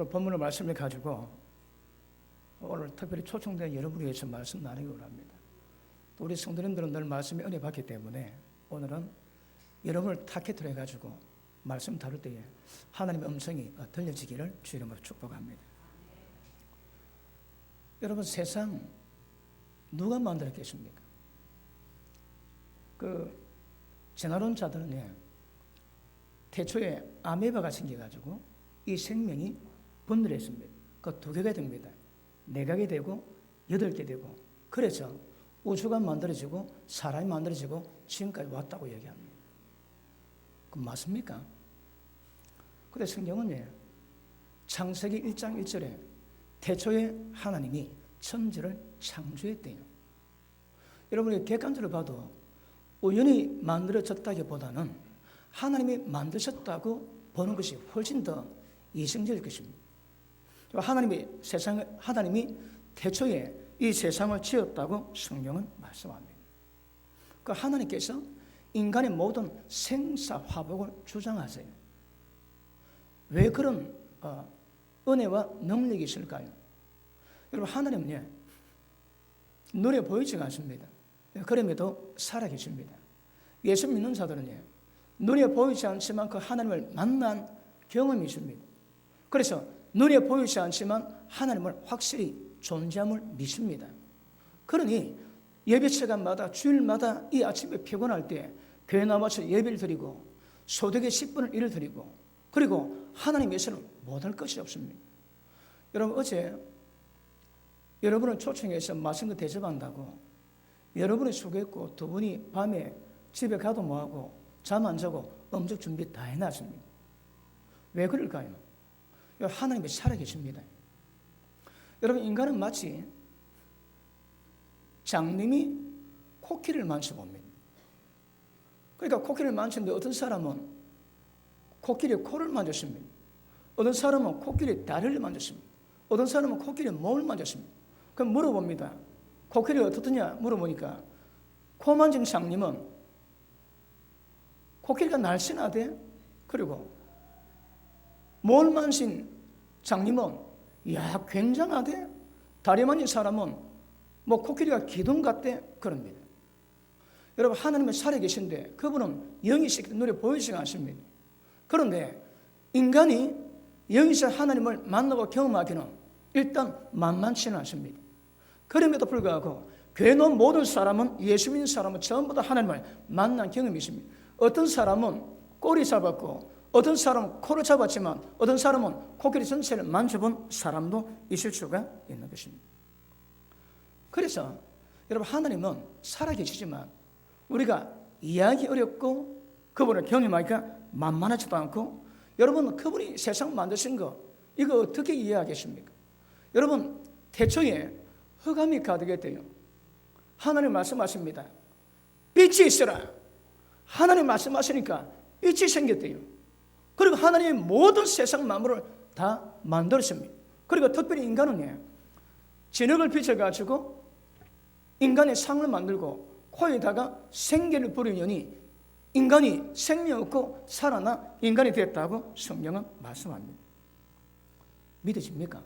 본문의 말씀을 가지고 오늘 특별히 초청된 여러분을 위해서 말씀 나누기 원합니다. 또 우리 성도님들은 늘 말씀에 은혜 받기 때문에 오늘은 여러분을 타겟으로 해가지고 말씀 다룰 때에 하나님의 음성이 들려지기를 주 이름으로 축복합니다. 여러분, 세상 누가 만들었겠습니까? 진화론자들은 태초에 아메바가 생겨가지고 이 생명이 분열했습니다. 그 2개가 됩니다. 4개가 되고 8개 되고, 그래서 우주가 만들어지고 사람이 만들어지고 지금까지 왔다고 얘기합니다. 그럼 맞습니까? 근데 성경은 창세기 1장 1절에 태초에 하나님이 천지를 창조했대요. 여러분이 객관적으로 봐도 우연히 만들어졌다기보다는 하나님이 만드셨다고 보는 것이 훨씬 더 이성적일 것입니다. 하나님이 태초에 이 세상을 지었다고 성경은 말씀합니다. 그 하나님께서 인간의 모든 생사화복을 주장하세요. 왜 그런 은혜와 능력이 있을까요? 여러분, 하나님은 눈에 보이지가 않습니다. 그럼에도 살아계십니다. 예수 믿는 자들은 눈에 보이지 않지만 그 하나님을 만난 경험이 있습니다. 그래서 눈에 보이지 않지만 하나님을 확실히 존재함을 믿습니다. 그러니 예배 시간마다 주일마다 이 아침에 피곤할 때 교회 나와서 예배를 드리고 소득의 10분의 1을 드리고, 그리고 하나님 위해서는 못할 것이 없습니다. 여러분, 어제 여러분을 초청해서 맛있는 거 대접한다고 여러분이 수고했고 2분이 밤에 집에 가도 뭐하고 잠 안 자고 음식 준비 다 해놨습니다. 왜 그럴까요? 하나님이 살아계십니다. 여러분, 인간은 마치 장님이 코끼리를 만져봅니다. 그러니까 코끼리를 만지는데 어떤 사람은 코끼리의 코를 만졌습니다. 어떤 사람은 코끼리의 다리를 만졌습니다. 어떤 사람은 코끼리의 몸을 만졌습니다. 그럼 물어봅니다. 코끼리가 어떻느냐 물어보니까 코 만진 장님은 코끼리가 날씬하대. 그리고 몸을 만진 장님은 굉장하대. 다리 만진 사람은 코끼리가 기둥 같대. 그럽니다. 여러분, 하나님은 살아계신데 그분은 영이시기 눈에 보이지가 않습니다. 그런데 인간이 영이신 하나님을 만나고 경험하기는 일단 만만치는 않습니다. 그럼에도 불구하고 교회 온 모든 사람은, 예수 믿는 사람은 전부 다 하나님을 만난 경험이 있습니다. 어떤 사람은 꼬리 잡았고 어떤 사람은 코를 잡았지만 어떤 사람은 코끼리 전체를 만져본 사람도 있을 수가 있는 것입니다. 그래서 여러분, 하나님은 살아계시지만 우리가 이해하기 어렵고 그분을 경험하기가 만만하지도 않고, 여러분, 그분이 세상 만드신 거 이거 어떻게 이해하겠습니까? 여러분, 태초에 흑암이 가득했대요. 하나님 말씀하십니다. 빛이 있어라. 하나님 말씀하시니까 빛이 생겼대요. 그리고 하나님이 모든 세상 만물을 다 만들었습니다. 그리고 특별히 인간은 진흙을 빚어가지고 인간의 상을 만들고 코에다가 생기를 부리려니 인간이 생명 없고 살아나 인간이 됐다고 성경은 말씀합니다. 믿으십니까?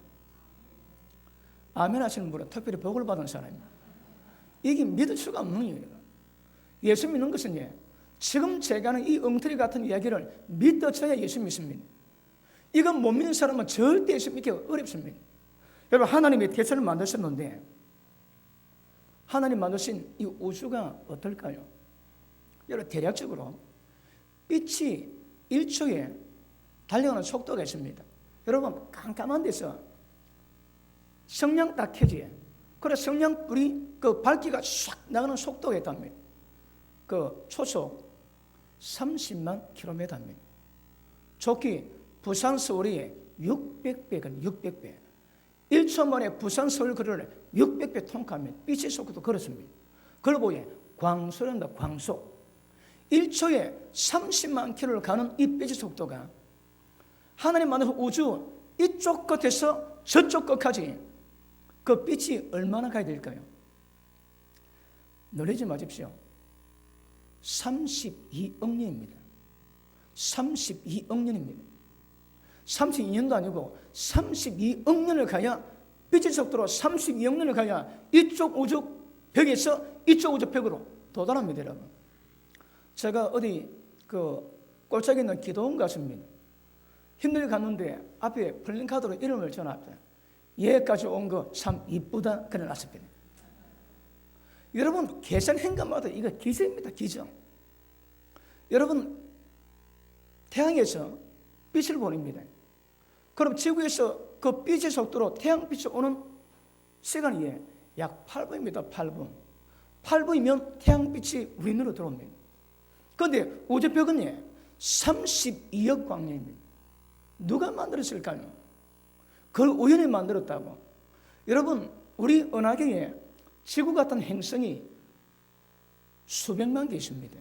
아멘 하시는 분은 특별히 복을 받은 사람입니다. 이게 믿을 수가 없는 일이에요. 예수 믿는 것은 지금 제가 하는 이 엉터리 같은 이야기를 믿어져야 예수 믿습니다. 이건 못 믿는 사람은 절대 예수 믿기 어렵습니다. 여러분, 하나님이 태초를 만드셨는데 하나님 만드신 이 우주가 어떨까요? 여러분, 대략적으로 빛이 1초에 달려가는 속도가 있습니다. 여러분, 깜깜한 데서 성냥 딱 켜지에, 그래서 성냥불이 그 밝기가 샥 나가는 속도가 있답니다. 그 초속 30만 킬로미터입니다. 좋기 부산 서울이 600배건 600배. 1초 만에 부산 서울 거리를 600배 통과합니다. 빛의 속도도 그렇습니다. 그걸 보예 광소란다, 광소. 1초에 30만 킬로를 가는 이 빛의 속도가 하나님 만든 우주 이쪽 끝에서 저쪽 끝까지 그 빛이 얼마나 가야 될까요? 놀라지 마십시오. 32억 년입니다. 32억 년입니다. 32년도 아니고 32억 년을 가야, 빛의 속도로 32억 년을 가야 이쪽 우주 벽에서 이쪽 우주 벽으로 도달합니다, 여러분. 제가 어디 꼴짝에 있는 기도원 갔습니다. 힘들게 갔는데 앞에 플랜카드로 이름을 전합니다. 얘까지 온 거 참 이쁘다 그래놨습니다. 여러분, 계산 행간마다 이거 기적입니다, 기적. 여러분, 태양에서 빛을 보냅니다. 그럼 지구에서 그 빛의 속도로 태양빛이 오는 시간이 약 8분입니다. 8분. 8분이면 태양빛이 우리 눈으로 들어옵니다. 그런데 우주벽은 32억 광년입니다. 누가 만들었을까요? 그걸 우연히 만들었다고. 여러분, 우리 은하계에 지구 같은 행성이 수백만 개 있습니다.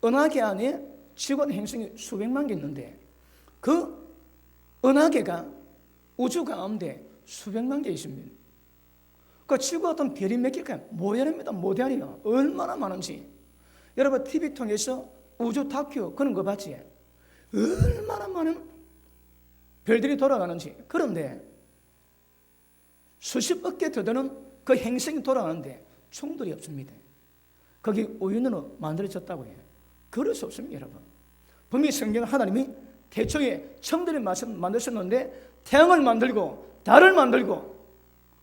은하계 안에 지구 같은 행성이 수백만 개 있는데 그 은하계가 우주 가운데 수백만 개 있습니다. 그 지구 같은 별이 몇 개일까요? 모델입니다. 모델이요. 얼마나 많은지. 여러분, TV 통해서 우주 다큐 그런 거 봤지? 얼마나 많은 별들이 돌아가는지. 그런데 수십억 개 더 되는 그 행성이 돌아가는데 충돌이 없습니다. 거기 우연으로 만들어졌다고 해요. 그럴 수 없습니다, 여러분. 분명히 성경 하나님이 태초에 천들을 만드셨는데 태양을 만들고 달을 만들고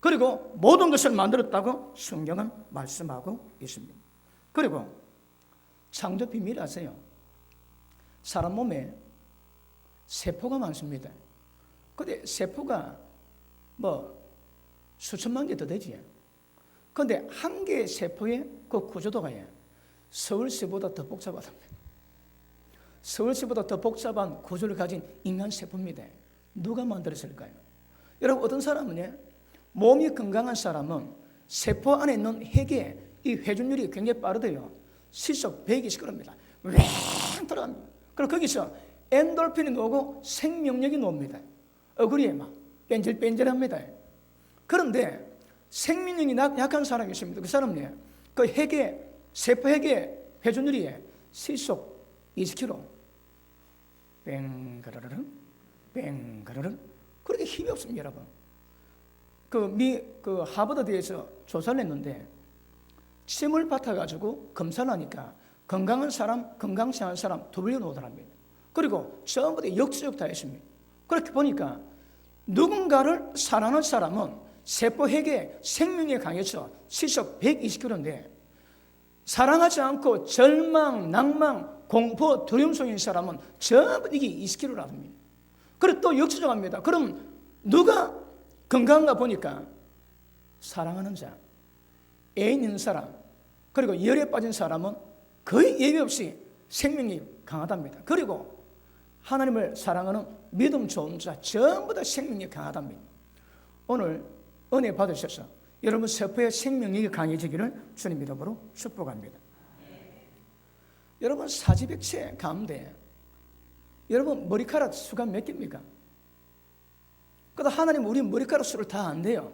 그리고 모든 것을 만들었다고 성경은 말씀하고 있습니다. 그리고 창조 비밀 아세요? 사람 몸에 세포가 많습니다. 근데 세포가 수천만 개 더 되지. 그런데 한 개의 세포의 그 구조도가 서울시보다 더 복잡하답니다. 서울시보다 더 복잡한 구조를 가진 인간 세포입니다. 누가 만들었을까요? 여러분, 어떤 사람은 몸이 건강한 사람은 세포 안에 있는 핵의 이 회전율이 굉장히 빠르대요. 시속 120km입니다. 왱 들어갑니다. 그럼 거기서 엔돌핀이 나오고 생명력이 나옵니다. 얼굴이 막 뺀질뺀질합니다. 그런데 생명력이 약한 사람이 있습니다. 그 사람은 그 핵의 세포 핵의 회전율이 시속 20km. 뺑가르르 뺑가르르. 그렇게 힘이 없습니다, 여러분. 그 하버드대에서 조사를 했는데 침을 뱉어가지고 검사를 하니까 건강한 사람, 건강치 않은 사람 두 분류 나오더랍니다. 그리고 전부 다 역지적 다 했습니다. 그렇게 보니까 누군가를 사랑하는 사람은 세포 핵의 생명에 강해서 시속 120km인데 사랑하지 않고 절망, 낭만, 공포, 두려움 속에 있는 사람은 전부 이게 20km라고 합니다. 그리고 또 역지적합니다. 그럼 누가 건강한가 보니까 사랑하는 자, 애인 있는 사람, 그리고 열에 빠진 사람은 거의 예외 없이 생명이 강하답니다. 그리고 하나님을 사랑하는 믿음 좋은 자 전부 다 생명이 강하답니다. 오늘 은혜 받으셔서 여러분 세포의 생명력이 강해지기를 주님 이름으로 축복합니다. 여러분, 사지백체 가운데 여러분 머리카락 수가 몇 개입니까? 그래도 하나님 우리 머리카락 수를 다 안 돼요.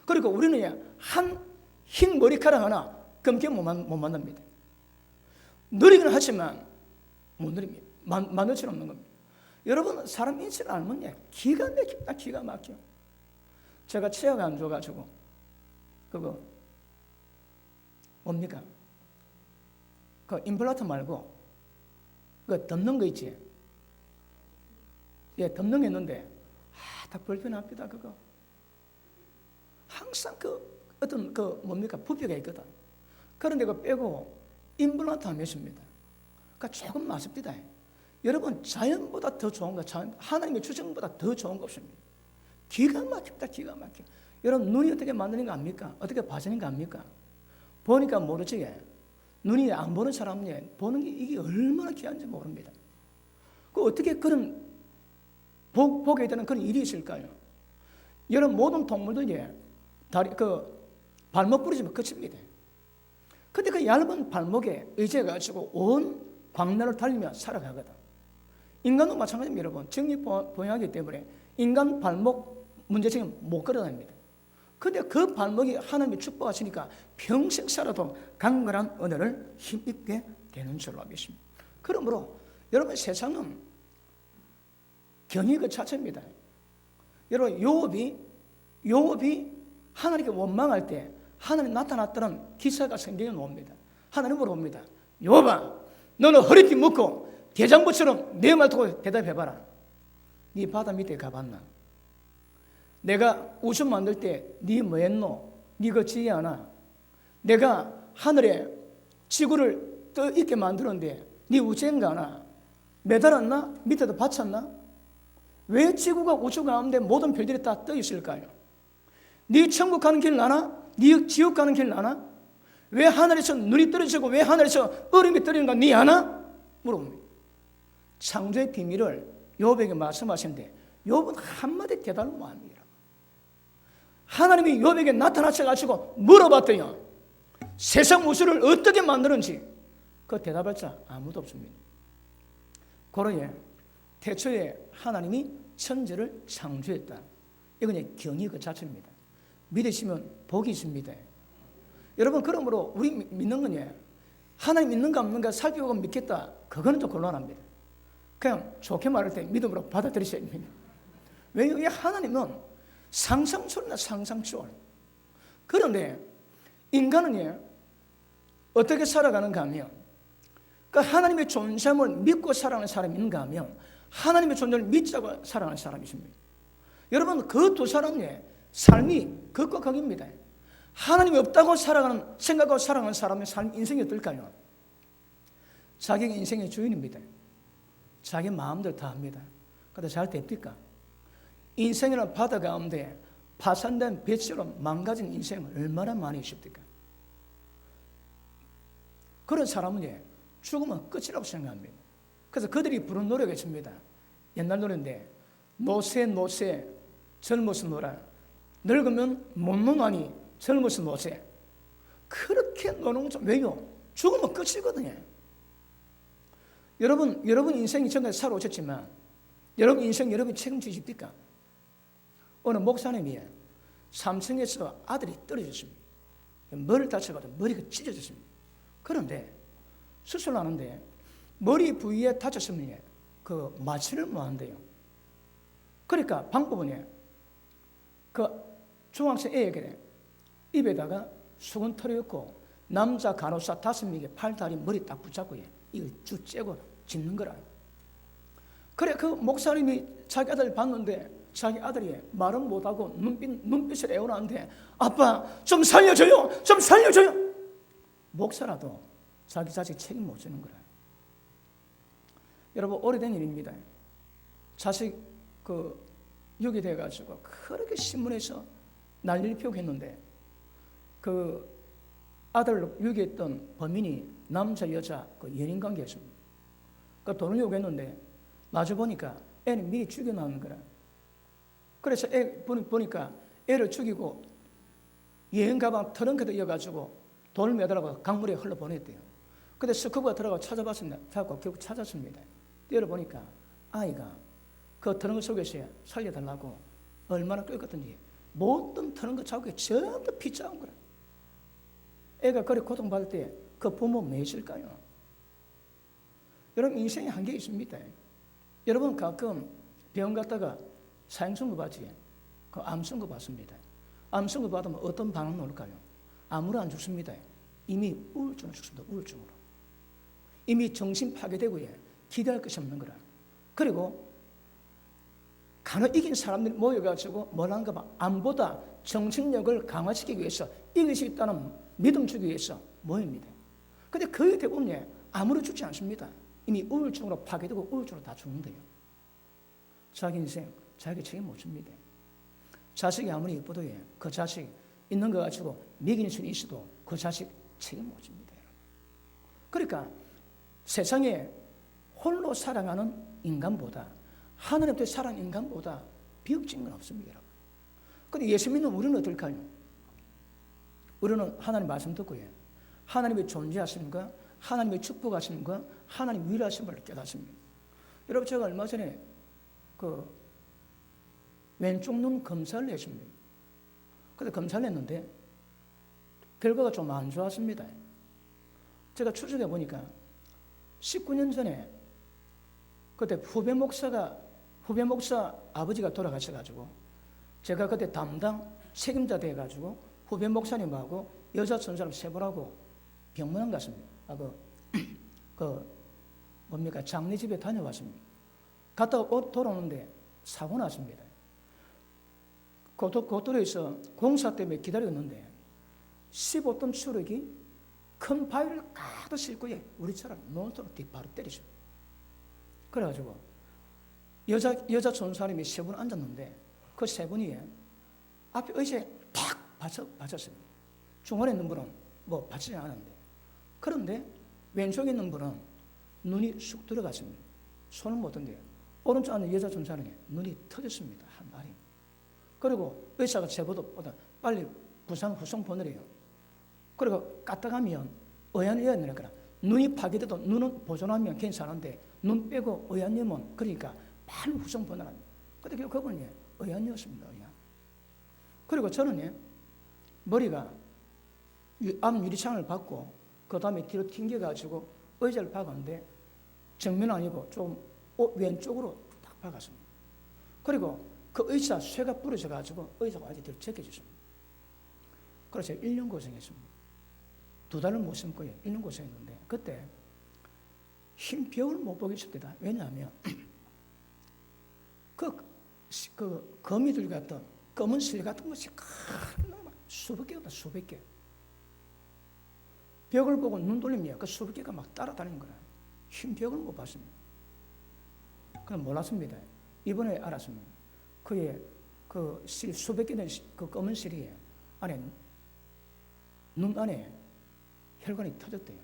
그리고 우리는 한 흰 머리카락 하나 검게 못 만듭니다. 누리긴 하지만 못 누립니다. 만들 수 없는 겁니다. 여러분, 사람 인체를 알면 기가 막힙니다. 기가 막혀. 제가 치아가 안 좋아가지고 그거 뭡니까? 그 임플란트 말고 그 덮는 거 있지? 덮는 게 있는데 다 불편합니다. 그거 항상 어떤 뭡니까? 부피가 있거든. 그런데 그거 빼고 임플란트 하면 있습니다. 그러니까 조금 맞습니다. 여러분, 자연보다 더 좋은 거, 하나님의 주정보다 더 좋은 거 없습니다. 기가 막힙니다. 기가 막혀. 여러분, 눈이 어떻게 만드는 거 압니까? 어떻게 봐지는 거 압니까? 보니까 모르지. 눈이 안 보는 사람은 보는 게 이게 얼마나 귀한지 모릅니다. 어떻게 그런 보게 되는 그런 일이 있을까요? 여러분, 모든 동물들이 발목 부러지면 끝입니다. 근데 그 얇은 발목에 의지해가지고 온 광란을 달리며 살아가거든. 인간도 마찬가지입니다, 여러분. 정리보행하기 때문에 인간 발목 문제점이 못 걸어다닙니다. 근데 그 발목이 하나님이 축복하시니까 평생 살아도 강건한 은혜를 힘입게 되는 줄로 믿습니다. 그러므로 여러분, 세상은 경이 그 자체입니다. 여러분, 요업이 하나님께 원망할 때 하나님 나타났다는 기사가 성경에 나옵니다. 하나님 물어봅니다. 요업아, 너는 허리띠 묶고 대장부처럼 내 말 듣고 대답해봐라. 네 바다 밑에 가봤나? 내가 우주 만들 때 네 뭐했노? 네 그거 지혜 하나? 내가 하늘에 지구를 떠 있게 만들었는데 네 우주행 가나? 매달았나? 밑에도 받쳤나? 왜 지구가 우주 가운데 모든 별들이 다 떠 있을까요? 네 천국 가는 길 나나? 네 지옥 가는 길 나나? 왜 하늘에서 눈이 떨어지고 왜 하늘에서 얼음이 떨어지는가 네 아나? 물어봅니다. 창조의 비밀을 욥에게 말씀하시는데 욥은 한마디 대답을 못합니다. 하나님이 욥에게 나타나셔가지고 물어봤더니 세상 우주를 어떻게 만드는지 그 대답할 자 아무도 없습니다. 고로에 태초에 하나님이 천지를 창조했다. 이건 경이 그 자체입니다. 믿으시면 복이 있습니다. 여러분, 그러므로 우리 믿는 거냐? 하나님 믿는가 없는가 살피고 믿겠다. 그거는 좀 곤란합니다. 그냥 좋게 말할 때 믿음으로 받아들이셔야 됩니다. 왜냐하면 하나님은 상상초월이나 상상초월. 그런데 인간은 어떻게 살아가는가 하면 하나님의 존재함을 믿고 살아가는 사람이 있는가 하면 하나님의 존재를 믿자고 살아가는 사람이 있습니다. 여러분, 그 두 사람의 삶이 극과 극입니다. 하나님이 없다고 생각하고 살아가는 사람의 삶, 인생이 어떨까요? 자기가 인생의 주인입니다. 자기 마음대로 다 합니다. 그런데 잘 됩니까? 인생이라는 바다 가운데 파산된 배처럼 망가진 인생을 얼마나 많이 있습니까? 그런 사람은 죽으면 끝이라고 생각합니다. 그래서 그들이 부른 노래가 있습니다. 옛날 노래인데 노새 노새 젊어서 놀아 늙으면 못 노나니 젊어서 노새. 그렇게 노는 거죠. 왜요? 죽으면 끝이거든요. 여러분 인생이 전까지 살아오셨지만 여러분 인생 여러분이 책임지십니까? 어느 목사님이 3층에서 아들이 떨어졌습니다. 머리를 다쳐가지고 머리가 찢어졌습니다. 그런데 수술을 하는데 머리 부위에 다쳤으면 그 마취를 못 한대요. 그러니까 방법은 그 중학생 애에게 입에다가 수건 털어였고 남자 간호사 5명에게 팔, 다리, 머리 딱 붙잡고 이걸 쭉 째고 짚는 거라. 그래 그 목사님이 자기 아들을 봤는데 자기 아들이 말은 못하고 눈빛을 애원하는데 아빠 좀 살려줘요. 좀 살려줘요. 목사라도 자기 자식 책임 못 지는 거라. 여러분 오래된 일입니다. 자식 유기돼가지고 그렇게 신문에서 난리를 피우고 했는데 그 아들을 유기했던 범인이 남자 여자 연인 관계였습니다. 그 돈을 요구했는데 마주 보니까 애는 미리 죽여놓는 거라. 그래서 애 보니까 애를 죽이고 여행 가방 트렁크에 이어가지고 돈을 매달아서 강물에 흘러보냈대요. 근데 스쿠버가 들어가서 찾아봤습니다. 자꾸 결국 찾았습니다. 열어보니까 아이가 그 트렁크 속에서 살려달라고 얼마나 끌었던지 모든 트렁크 자국에 전부 피 짜온 거라. 애가 그렇게 고통받을 때 그 부모 뭐 있을까요? 여러분 인생에 한계가 있습니다. 여러분 가끔 병원 갔다가 사형선고 받지 그 암선고 받습니다. 암선고 받으면 어떤 반응 나올까요? 암으로 안 죽습니다. 이미 우울증으로 죽습니다. 우울증으로. 이미 정신 파괴되고 기대할 것이 없는 거라. 그리고 간혹 이긴 사람들이 모여가지고 뭘 한가 봐. 암보다 정신력을 강화시키기 위해서 이길 수 있다는 믿음 주기 위해서 모입니다. 근데 거의 대부분 암으로 죽지 않습니다. 이미 우울증으로 파괴되고 우울증으로 다 죽는데요. 자기 인생 자기 책임 못 집니다. 자식이 아무리 예뻐도 그 자식 있는 거 가지고 먹이는 수는 있어도 그 자식 책임 못 집니다. 그러니까 세상에 홀로 살아가는 인간보다 하나님 앞에 살아가는 인간보다 비극적인 건 없습니다. 그런데 예수 믿는 우리는 어떨까요? 우리는 하나님 말씀 듣고 하나님의 존재하심과 하나님의 축복하심과 하나님 위로하심을 깨닫습니다. 여러분 제가 얼마 전에 그 왼쪽 눈 검사를 했습니다. 근데 검사를 했는데 결과가 좀 안 좋았습니다. 제가 추적해 보니까 19년 전에 그때 후배 목사가 후배 목사 아버지가 돌아가셔가지고 제가 그때 담당 책임자 돼가지고 후배 목사님하고 여자 천사람 세 분하고 병문안 갔습니다. 장례 집에 다녀왔습니다. 갔다가 돌아오는데 사고 났습니다. 고도로에서 공사 때문에 기다렸는데 15톤 추력이 큰 바위를 가득 싣고 우리처럼 논스톱 뒷바로 때리죠. 그래가지고 여자 천사님이 세 분 앉았는데 그 세 분이 앞에 의자에 탁 받쳤습니다. 중간에 있는 분은 뭐 받치지 않았는데, 그런데 왼쪽에 있는 분은 눈이 쑥 들어갔습니다. 손을 못 던데요. 오른쪽 앉은 여자 천사님이 눈이 터졌습니다. 한 마리. 그리고 의사가 제보다 빨리 후송 보내래요. 그리고 까딱하면 의안이라 눈이 파괴돼도 눈은 보존하면 괜찮은데 눈 빼고 의안이면 그러니까 빨리 후송 보내랍니다. 근데 그분이 의안이었습니다. 의안. 그리고 저는 머리가 앞 유리창을 받고 그 다음에 뒤로 튕겨가지고 의자를 박았는데 정면 아니고 좀 왼쪽으로 딱 박았습니다. 그리고 그 의자 쇠가 부러져가지고 의자가 아주 뒤로 제껴졌습니다. 그래서 1년 고생했습니다. 2달을 못 심고요. 1년 고생했는데 그때 흰 벽을 못 보겠습니다. 왜냐하면 그 거미들 같은 검은 실 같은 것이 수백 개가 수백 개. 벽을 보고 눈 돌리면 그 수백 개가 막 따라다니는 거라. 흰 벽을 못 봤습니다. 그럼 몰랐습니다. 이번에 알았습니다. 그의 그 실 수백 개 된 그 검은 실이 안에 눈 안에 혈관이 터졌대요.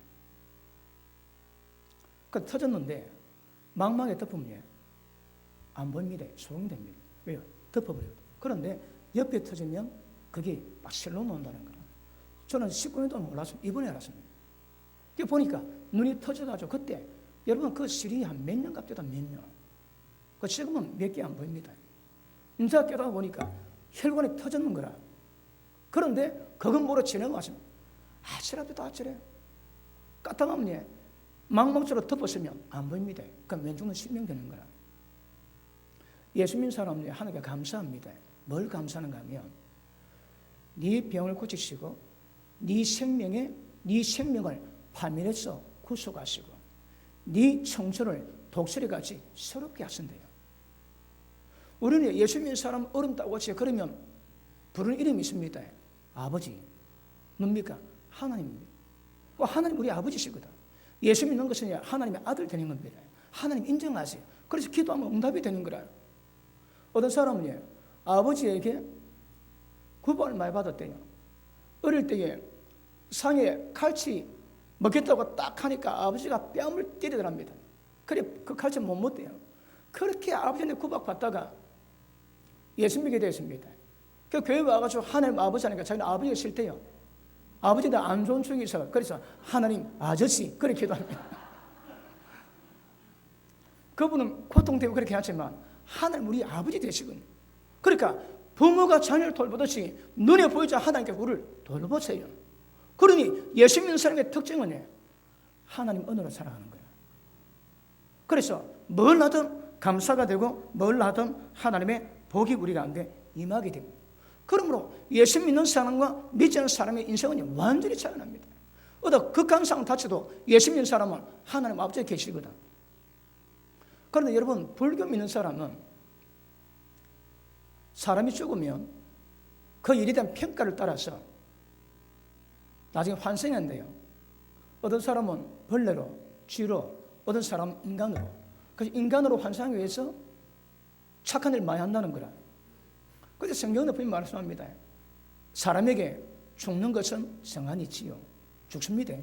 그 터졌는데 망망에 덮으면 안 보입니다. 소용됩니다. 왜요? 덮어버려요. 그런데 옆에 터지면 그게 막 실로 나온다는 거예요. 저는 19년 동안 몰랐습니다. 이번에 알았습니다. 보니까 눈이 터져가지고 그때 여러분 그 실이 한 몇 년 갑니다. 몇 년. 그 지금은 몇 개 안 보입니다. 인자 깨닫다 보니까 혈관이 터졌는 거라. 그런데 그건 뭐로 지나갔습니다. 아찔하기도 아찔해. 까딱하면 망망처럼 덮었으면 안 보입니다. 그럼 왼쪽은 실명되는 거라. 예수 믿는 사람은 하나님께 감사합니다. 뭘 감사하는가 하면 네 병을 고치시고 네 생명을 파멸해서 구속하시고 네 청춘을 독수리같이 새롭게 하신대요. 우리는 예수 믿는 사람 어렵다고 하지 그러면 부르는 이름이 있습니다. 아버지. 뭡니까? 하나님입니다. 하나님 우리 아버지시거든. 예수 믿는 것은 하나님의 아들 되는 겁니다. 하나님 인정하세요. 그래서 기도하면 응답이 되는 거라. 어떤 사람은 아버지에게 구박을 많이 받았대요. 어릴 때에 상에 칼치 먹겠다고 딱 하니까 아버지가 뺨을 때리더랍니다. 그래 그 칼치 못 먹대요. 그렇게 아버지한테 구박받다가 예수 믿게 되었습니다. 그 교회 와가지고 하나님 아버지 하니까 자기는 아버지가 싫대요. 아버지한테 안 좋은 추억이 있어요. 그래서 하나님 아저씨 그렇게 기도합니다. 그분은 고통되고 그렇게 하지만 하나님 우리 아버지 되시군요. 그러니까 부모가 자녀를 돌보듯이 눈에 보이지 하나님께 우리를 돌보세요. 그러니 예수 믿는 사람의 특징은 하나님 은혜로 살아가는 거예요. 그래서 뭘 하든 감사가 되고 뭘 하든 하나님의 복이 우리 가운데 임하게 됩니다. 그러므로 예수 믿는 사람과 믿지 않는 사람의 인생은 완전히 차이가 납니다. 어떤 극한 상황 자체도 예수 믿는 사람은 하나님 아버지에 계시거든. 그런데 여러분 불교 믿는 사람은 사람이 죽으면 그 일에 대한 평가를 따라서 나중에 환생한대요. 어떤 사람은 벌레로, 쥐로, 어떤 사람은 인간으로. 그래서 인간으로 환생하기 위해서 착한 일 많이 한다는 거라. 그런데 성경은 분명히 말씀합니다. 사람에게 죽는 것은 성한이지요. 죽습니다.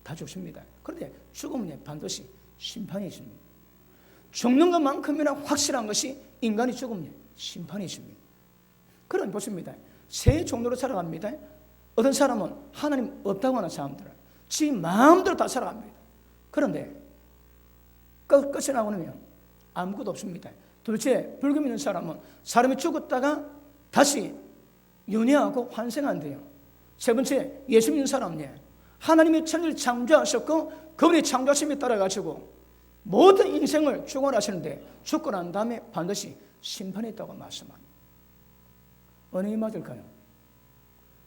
다 죽습니다. 그런데 죽으면 반드시 심판이 있습니다. 죽는 것만큼이나 확실한 것이 인간이 죽으면 심판이 있습니다. 그런 보십니다. 세 종류로 살아갑니다. 어떤 사람은 하나님 없다고 하는 사람들은 지 마음대로 다 살아갑니다. 그런데 끝이 나오면 아무것도 없습니다. 도대체 불교 믿는 사람은 사람이 죽었다가 다시 윤회하고 환생한대요. 세 번째 예수 믿는 사람은 하나님이 천지를 창조하셨고 그분의 창조하심에 따라 가지고 모든 인생을 축원하시는데 죽고 난 다음에 반드시 심판이 있다고 말씀합니다. 어느 게 맞을까요?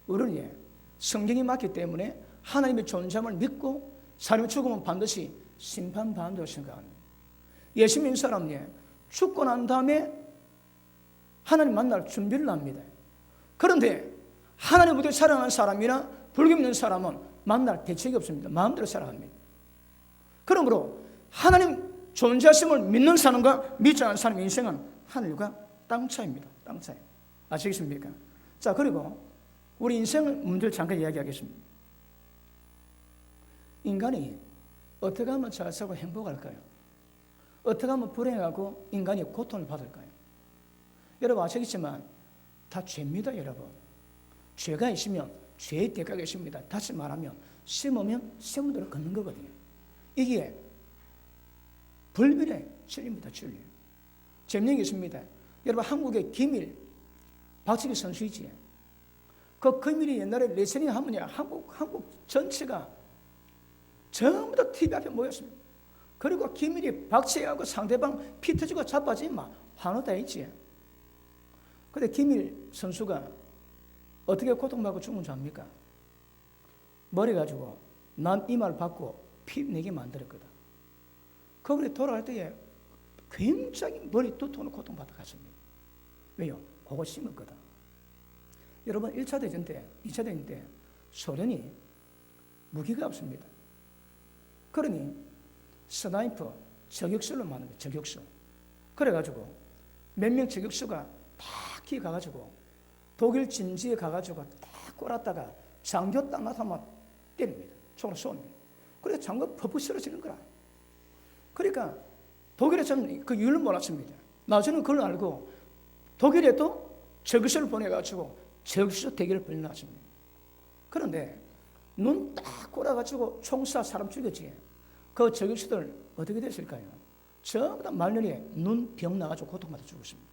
우리는 성경이 맞기 때문에 하나님의 존재함을 믿고 사람이 죽으면 반드시 심판받는다고 생각합니다. 예수 믿는 사람은 죽고 난 다음에 하나님 만날 준비를 합니다. 그런데 하나님 믿고 살아가는 사람이나 불교 믿는 사람은 만날 대책이 없습니다. 마음대로 살아갑니다. 그러므로 하나님 존재하심을 믿는 사람과 믿지 않는 사람의 인생은 하늘과 땅 차이입니다. 땅 차이. 아시겠습니까? 자, 그리고 우리 인생의 문제를 잠깐 이야기하겠습니다. 인간이 어떻게 하면 잘 살고 행복할까요? 어떻게 하면 불행하고 인간이 고통을 받을까요? 여러분 아시겠지만 다 죄입니다. 여러분 죄가 있으면 죄의 대가가 있습니다. 다시 말하면 심으면 심은 대로 걷는 거거든요. 이게 불변의 진리입니다. 진리. 재밌는 게 있습니다. 여러분 한국의 김일 박치기 선수이지. 그 김일이 옛날에 레슬링 하면 한국 전체가 전부 다 TV 앞에 모였습니다. 그리고 김일이 박치기하고 상대방 피 터지고 자빠지면 막 환호다 있지. 근데 김일 선수가 어떻게 고통받고 죽은 줄 압니까? 머리 가지고 남 이마를 받고 피 내게 만들었거든. 그분이 돌아갈 때에 굉장히 머리 두통으로 고통받아 갔습니다. 왜요? 그거 심었거든. 여러분 1차 대전 때, 2차 대전 때 소련이 무기가 없습니다. 그러니 스나이퍼 저격수를 만든 거예요. 저격수. 그래가지고 몇 명 저격수가 다 기 가가지고 독일 진지에 가가지고 딱 꼬랐다가 장교 딱 나타나면 때립니다. 총으로 쏩니다. 그래서 장교 퍼프 쓰러지는 거라. 그러니까 독일에서는 그 이유를 몰랐습니다. 나중에 그걸 알고 독일에도 저격수를 보내가지고 저격수 대결을 벌여놨습니다. 그런데 눈 딱 꼬라가지고 총 쏴 사람 죽였지. 그 저격수들 어떻게 됐을까요? 전부 다 말년에 눈 병 나가지고 고통받아 죽었습니다.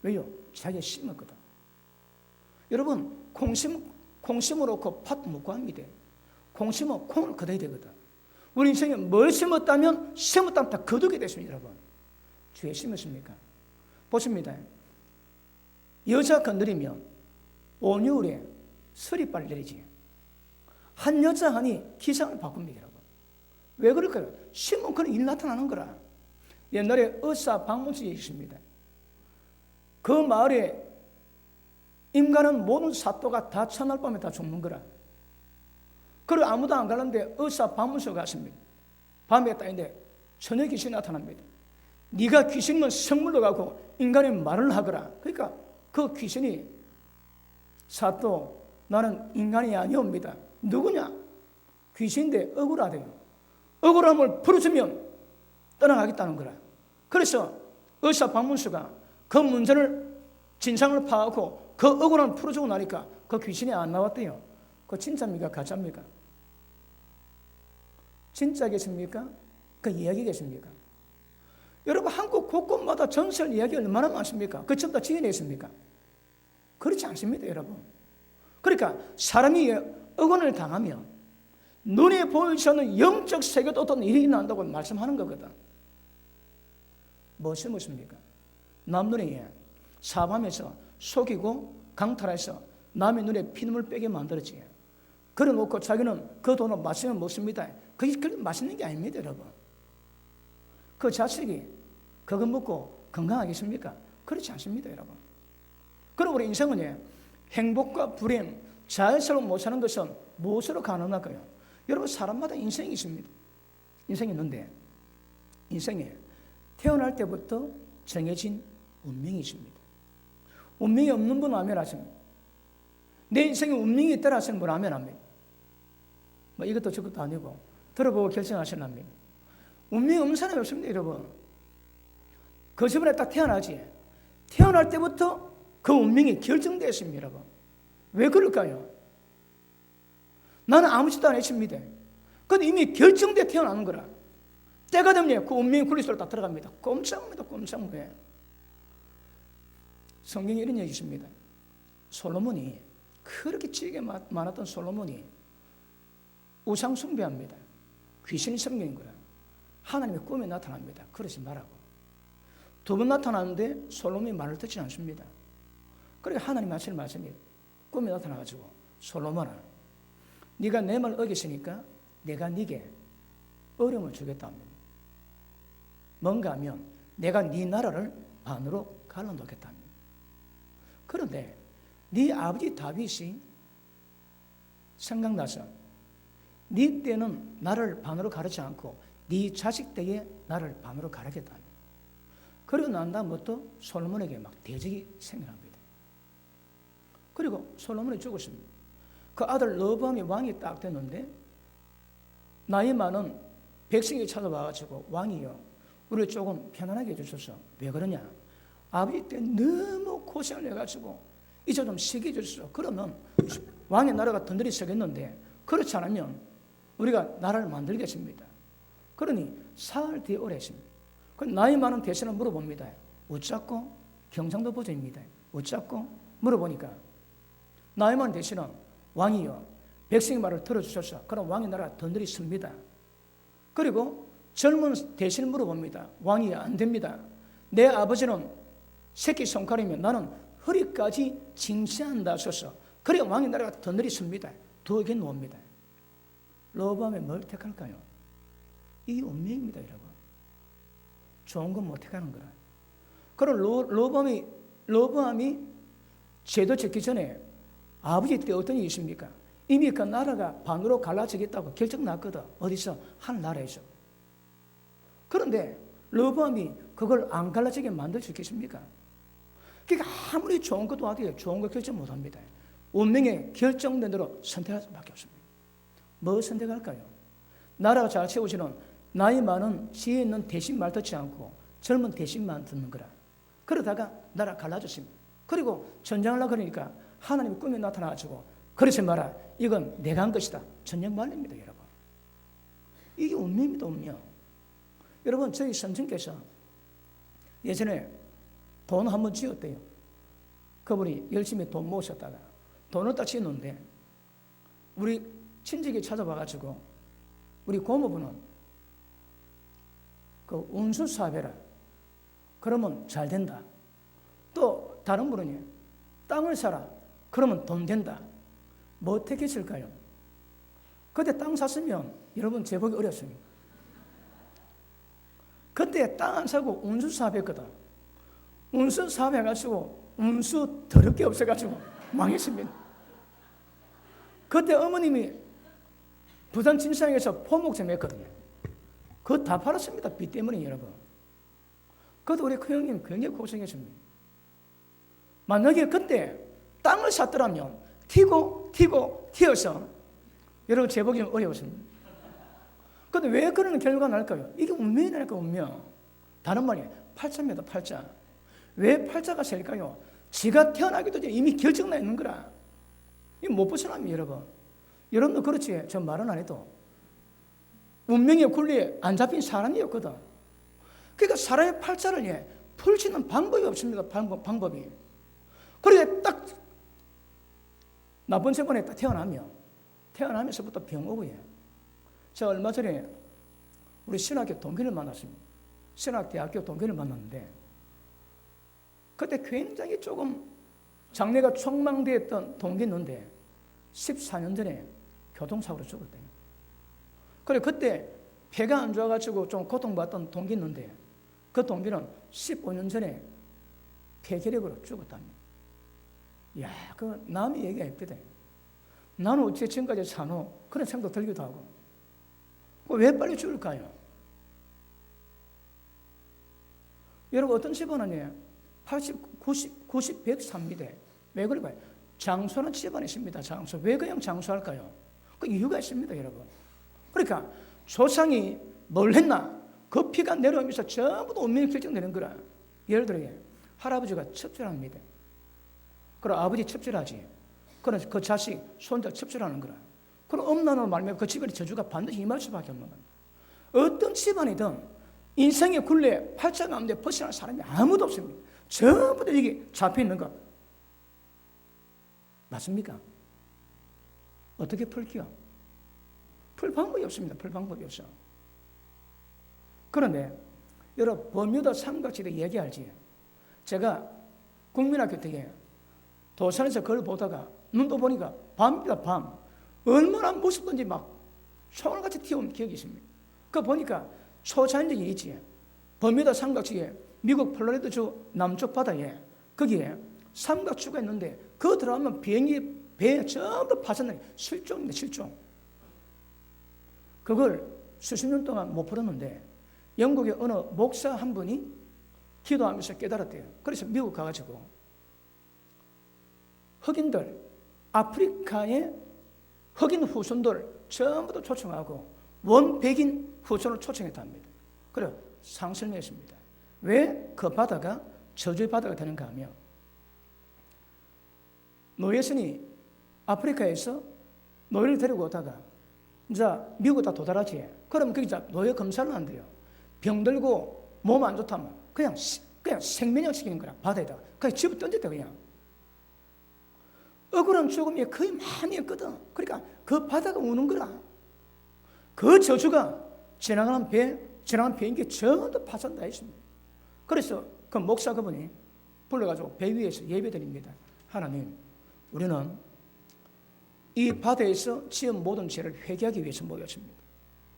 왜요? 자기가 심었거든. 여러분 콩심으로 그 팥 먹고 합니다. 콩 심으면 콩을 거둬야 되거든. 우리 인생에 뭘 심었다면 심었다면 다 거두게 됐습니다. 여러분 죄 심었습니까? 보십니다. 여자 건드리면 온유울에 서리빨 내리지. 한 여자 하니 기상을 바꿉니다. 여러분 왜 그럴까요? 심은 그런 일 나타나는 거라. 옛날에 의사 박문수에 있습니다. 그 마을에 인간은 모든 사또가 다 첫날 밤에 다 죽는 거라. 그리고 아무도 안 가는데 의사 박문수가 갔습니다. 밤에 따인데 처녀 귀신이 나타납니다. 네가 귀신은 성물로 가고 인간의 말을 하거라. 그러니까 그 귀신이 사또 나는 인간이 아니옵니다. 누구냐? 귀신인데 억울하대요. 억울함을 풀어주면 떠나가겠다는 거라. 그래서 의사 박문수가 그 문제를 진상을 파악하고 그 억울함을 풀어주고 나니까 그 귀신이 안 나왔대요. 그거 진짜입니까? 가짜입니까? 진짜겠습니까? 그 이야기겠습니까? 여러분 한국 곳곳마다 전설 이야기 얼마나 많습니까? 그 전부 다 지어냈습니까? 그렇지 않습니다. 여러분. 그러니까 사람이 억울을 당하면 눈에 보이지 않는 영적 세계도 어떤 일이 일어난다고 말씀하는 거거든. 무엇이 무엇입니까? 남눈에 사밤에서 속이고 강탈해서 남의 눈에 피눈물 빼게 만들었지. 그래 놓고 자기는 그 돈을 마시면 먹습니다. 그게 그렇게 맛있는 게 아닙니다. 여러분. 그 자식이 그거 먹고 건강하겠습니까? 그렇지 않습니다. 여러분. 그럼 우리 인생은 행복과 불행, 자연스러워 못 사는 것은 무엇으로 가능할까요? 여러분 사람마다 인생이 있습니다. 인생이 있는데 인생에 태어날 때부터 정해진 운명이 있습니다. 운명이 없는 분은 아멘 하십니다. 내 인생에 운명이 있다라 하시는 분은 아멘 합니다. 뭐 이것도 저것도 아니고 들어보고 결정하시랍니다. 운명이 없는 사람이 없습니다. 여러분. 그 집안에 딱 태어나지. 태어날 때부터 그 운명이 결정되어 있습니다. 여러분. 왜 그럴까요? 나는 아무 짓도 안 했습니다. 그런데 이미 결정돼 태어나는 거라. 때가 되면 그 운명의 굴리소로 다 들어갑니다. 꼼짝합니다. 꼼짝무에. 성경에 이런 얘기 있습니다. 솔로몬이 그렇게 지혜가 많았던 솔로몬이 우상 숭배합니다. 귀신이 섬기는 거라. 하나님의 꿈에 나타납니다. 그러지 말라고. 두 번 나타나는데 솔로몬이 말을 듣지 않습니다. 그러니까 하나님 하시는 말씀이 꿈에 나타나가지고 솔로몬아, 네가 내 말 어겼으니까 내가 네게 어려움을 주겠다 합니다. 뭔가 하면 내가 네 나라를 반으로 갈라놓겠다 합니다. 그런데 네 아버지 다윗이 생각나서 네 때는 나를 반으로 가르지 않고 네 자식 때에 나를 반으로 가르겠다 합니다. 그러고 난 다음부터 솔로몬에게 막 대적이 생겨납니다. 그리고 솔로몬이 죽었습니다. 그 아들 르호보암이 왕이 딱 됐는데 나이 많은 백성이 찾아와가지고 왕이요, 우리를 조금 편안하게 해주셔서. 왜 그러냐? 아버지 때 너무 고생을 해가지고 이제 좀 쉬게 해주셔서. 그러면 왕의 나라가 든든히 서겠는데 그렇지 않으면 우리가 나라를 만들겠습니다. 그러니 사흘 뒤에 오래 했습니다. 그 나이 많은 대신을 물어봅니다. 어쩌고? 경상도 버전입니다. 어쩌고? 물어보니까 나이 많은 대신은 왕이요, 백성의 말을 들어주셔서 그럼 왕의 나라가 든든히 섭니다. 그리고 젊은 대신을 물어봅니다. 왕이 안 됩니다. 내 아버지는 새끼 손가락이면 나는 허리까지 징시한다 하셔서 그래 왕의 나라가 든든히 섭니다. 두 의견 놓습니다. 르호보암이 뭘 택할까요? 이게 운명입니다, 여러분. 좋은 건 못 택하는 거라. 그럼 르호보암이 제도 짓기 전에 아버지 때 어떤 일이 있습니까? 이미 그 나라가 반으로 갈라지겠다고 결정 났거든. 어디서? 하늘나라에서. 그런데 르호보암이 그걸 안 갈라지게 만들 수 있겠습니까? 그러니까 아무리 좋은 것도 어디에 좋은 거 결정 못합니다. 운명에 결정된 대로 선택할 수밖에 없습니다. 뭐 선택할까요? 나라가 잘 세우시는 나이 많은 지혜 있는 대신 말 듣지 않고 젊은 대신만 듣는 거라. 그러다가 나라 갈라졌습니다. 그리고 전쟁하려고 그러니까 하나님의 꿈에 나타나가지고 그러지 마라, 이건 내가 한 것이다. 전쟁 말입니다, 여러분. 이게 운명입니다, 운명. 여러분, 저희 선생께서 예전에 돈 한번 쥐었대요. 그분이 열심히 돈 모으셨다가 돈을 딱 쥐었는데 우리 친척이 찾아와가지고 우리 고모부는 그 운수 사업해라. 그러면 잘 된다. 또 다른 분은 땅을 사라. 그러면 돈 된다. 뭐 택했을까요? 그때 땅 샀으면 여러분 재보기 어렵습니다. 그때 땅 안 사고 운수 사업했거든. 운수 사업해가지고 운수 더럽게 없어가지고 망했습니다. 그때 어머님이 부산 진상에서 포목점 했거든요. 그거 다 팔았습니다. 빚 때문에 여러분. 그것도 우리 큰형님 굉장히 고생했습니다. 만약에 그때 땅을 샀더라면 튀어서 여러분 재보기 좀 어려웠습니다. 그런데 왜 그런 결과가 날까요? 이게 운명이라니까, 운명. 다른 말이에요. 팔자입니다, 팔자. 왜 팔자가 셀까요? 지가 태어나기도 전에 이미 결정나 있는 거라. 이거 못 벗어납니다, 여러분. 여러분도 그렇지. 저 말은 안 해도 운명의 굴리에 안 잡힌 사람이었거든. 그러니까 사람의 팔자를 풀 수 있는 방법이 없습니다. 방법이. 그러니까 딱 나쁜 세번에 딱 태어나면서부터 병 오고. 제가 얼마 전에 우리 신학교 동기를 만났습니다. 신학대학교 동기를 만났는데 그때 굉장히 조금 장래가 촉망되었던 동기 있는데 14년 전에 교통사고로 죽었대요. 그래 그때 폐가 안 좋아가지고 좀 고통받던 동기 있는데 그 동기는 15년 전에 폐결핵으로 죽었답니다. 이야, 그 남의 얘기가 예쁘대. 나는 어째 지금까지 사노? 그런 생각도 들기도 하고. 왜 빨리 죽을까요? 여러분 어떤 집안은 80, 90, 100 삽니다. 왜 그럴까요? 장수하는 집안이 있습니다. 장수. 왜 그냥 장수할까요? 그 이유가 있습니다, 여러분. 그러니까 조상이 뭘 했나? 그 피가 내려오면서 전부 다 운명이 결정되는 거라. 예를 들어 할아버지가 첩절합니다. 그럼 아버지 첩절하지. 그럼 그 자식, 손자 첩절하는 거라. 그럼 엄난으로 말하면 그 집안의 저주가 반드시 임할 수밖에 없는 겁니다. 어떤 집안이든 인생의 굴레, 팔자 가운데 벗어날 사람이 아무도 없습니다. 전부 다 이게 잡혀있는 것. 맞습니까? 어떻게 풀기요? 풀 방법이 없습니다. 풀 방법이 없어. 그런데 여러분 버뮤다 삼각지대 얘기할지 제가 국민학교 때 도산에서 그걸 보다가 눈도 보니까 밤입니다. 밤 얼마나 무섭던지 막 총알같이 튀어온 기억이 있습니다. 그거 보니까 초자연적인 있지. 버뮤다 삼각지대 미국 플로리다주 남쪽 바다에 거기에 삼각주가 있는데 그 들어가면 비행기 배에 전부 파손된 실종입니다. 실종. 그걸 수십 년 동안 못 풀었는데 영국의 어느 목사 한 분이 기도하면서 깨달았대요. 그래서 미국 가가지고 흑인들, 아프리카의 흑인 후손들 전부 다 초청하고 원백인 후손을 초청했답니다. 그래서 상설명했습니다. 왜 그 바다가 저주의 바다가 되는가 하면 노예선이 아프리카에서 노예를 데리고 오다가 이제 미국 다 도달하지. 그럼 거기서 노예 검사를 한대요. 병들고 몸 안 좋다면 그냥 생면역 시키는 거라 바다에다가 그냥 집어 던졌다 그냥. 억울한 죽음이 거의 많이 있거든. 그러니까 그 바다가 우는 거라. 그 저주가 지나가는 비행기 전부 파손다 했습니다. 그래서 그 목사 그분이 불러가지고 배 위에서 예배드립니다. 하나님, 우리는 이 바다에서 지은 모든 죄를 회개하기 위해서 모였습니다.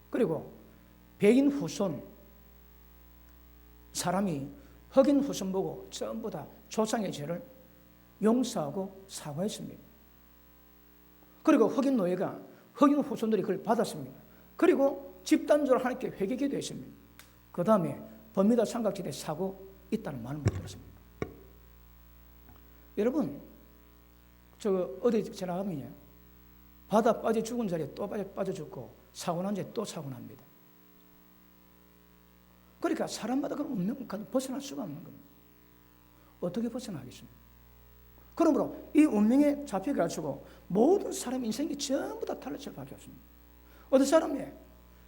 그리고 백인 후손 사람이 흑인 후손 보고 전부 다 조상의 죄를 용서하고 사과했습니다. 그리고 흑인 노예가 흑인 후손들이 그걸 받았습니다. 그리고 집단적으로 하나님께 회개기도 했습니다. 그 다음에 버뮤다 삼각지대에 사고 있다는 말을 못 들었습니다. 여러분, 저 어디 지나가면요, 바다 빠져 죽은 자리에 또 빠져 죽고 사고 난 자리에 또 사고 납니다. 그러니까 사람마다 그런 운명 벗어날 수가 없는 겁니다. 어떻게 벗어나겠습니까? 그러므로 이 운명에 잡혀가지고 모든 사람 인생이 전부 다 탈락할 수밖에 없습니다. 어떤 사람이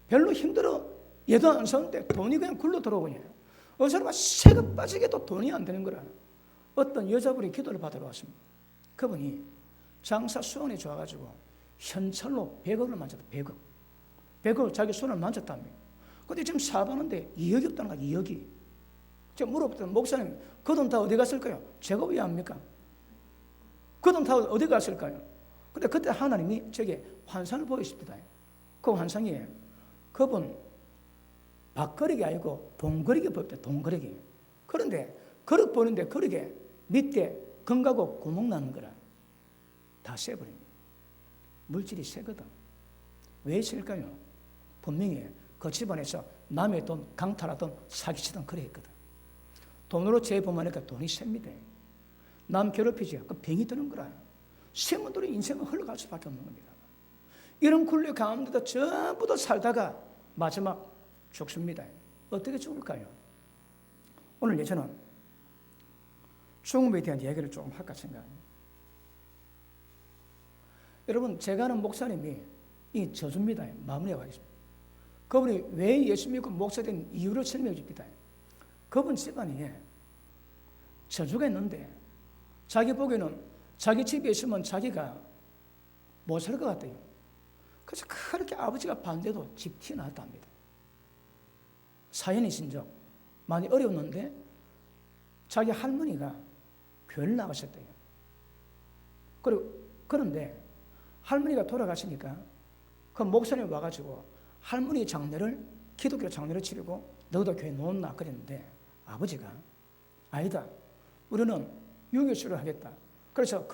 별로 힘들어 얘도 안 사는데 돈이 그냥 굴러 들어오냐. 어떤 사람은 세금 빠지게도 돈이 안 되는 거라. 어떤 여자분이 기도를 받으러 왔습니다. 그분이 장사 수완이 좋아가지고 현찰로 100억을 만졌다. 100억 자기 손을 만졌답니다. 근데 지금 사업하는데 2억이 없다는 거야. 2억이. 제가 물어봤더니 목사님 그 돈 다 어디 갔을까요? 제가 왜 압니까? 그 돈 다 어디 갔을까요? 근데 그때 하나님이 저게 환상을 보이십니다. 그 환상이 그분 밥그릇이 아니고 돈그릇이 보였다. 돈그릇이. 그런데 그릇 보는데 그릇에 밑에 금가고 구멍 나는 거라. 다 새버립니다. 물질이 새거든. 왜 새일까요? 분명히 그 집안에서 남의 돈 강탈하던 사기치던 그래 했거든. 돈으로 재범하니까 돈이 셉니다. 남 괴롭히지. 그 병이 드는 거라. 세문들이 인생은 흘러갈 수밖에 없는 겁니다. 이런 굴레 가운데도 전부 다 살다가 마지막 죽습니다. 어떻게 죽을까요? 오늘 저는 죽음에 대한 이야기를 조금 할까 생각합니다. 여러분, 제가 아는 목사님이 이 저주입니다. 마무리하고 있습니다. 그분이 왜 예수 믿고 목사 된 이유를 설명해 줍니다. 그분 집안에 저주가 있는데 자기 보기에는 자기 집에 있으면 자기가 못 살 것 같아요. 그래서 그렇게 아버지가 반대도 집 튀어나왔다 합니다. 사연이 있은 적 많이 어려웠는데 자기 할머니가 교회를 나가셨대요. 그런데 할머니가 돌아가시니까 그 목사님이 와가지고 할머니 장례를 기독교 장례를 치르고 너도 교회 놓나 그랬는데 아버지가 아니다. 우리는 유교식으로 하겠다. 그래서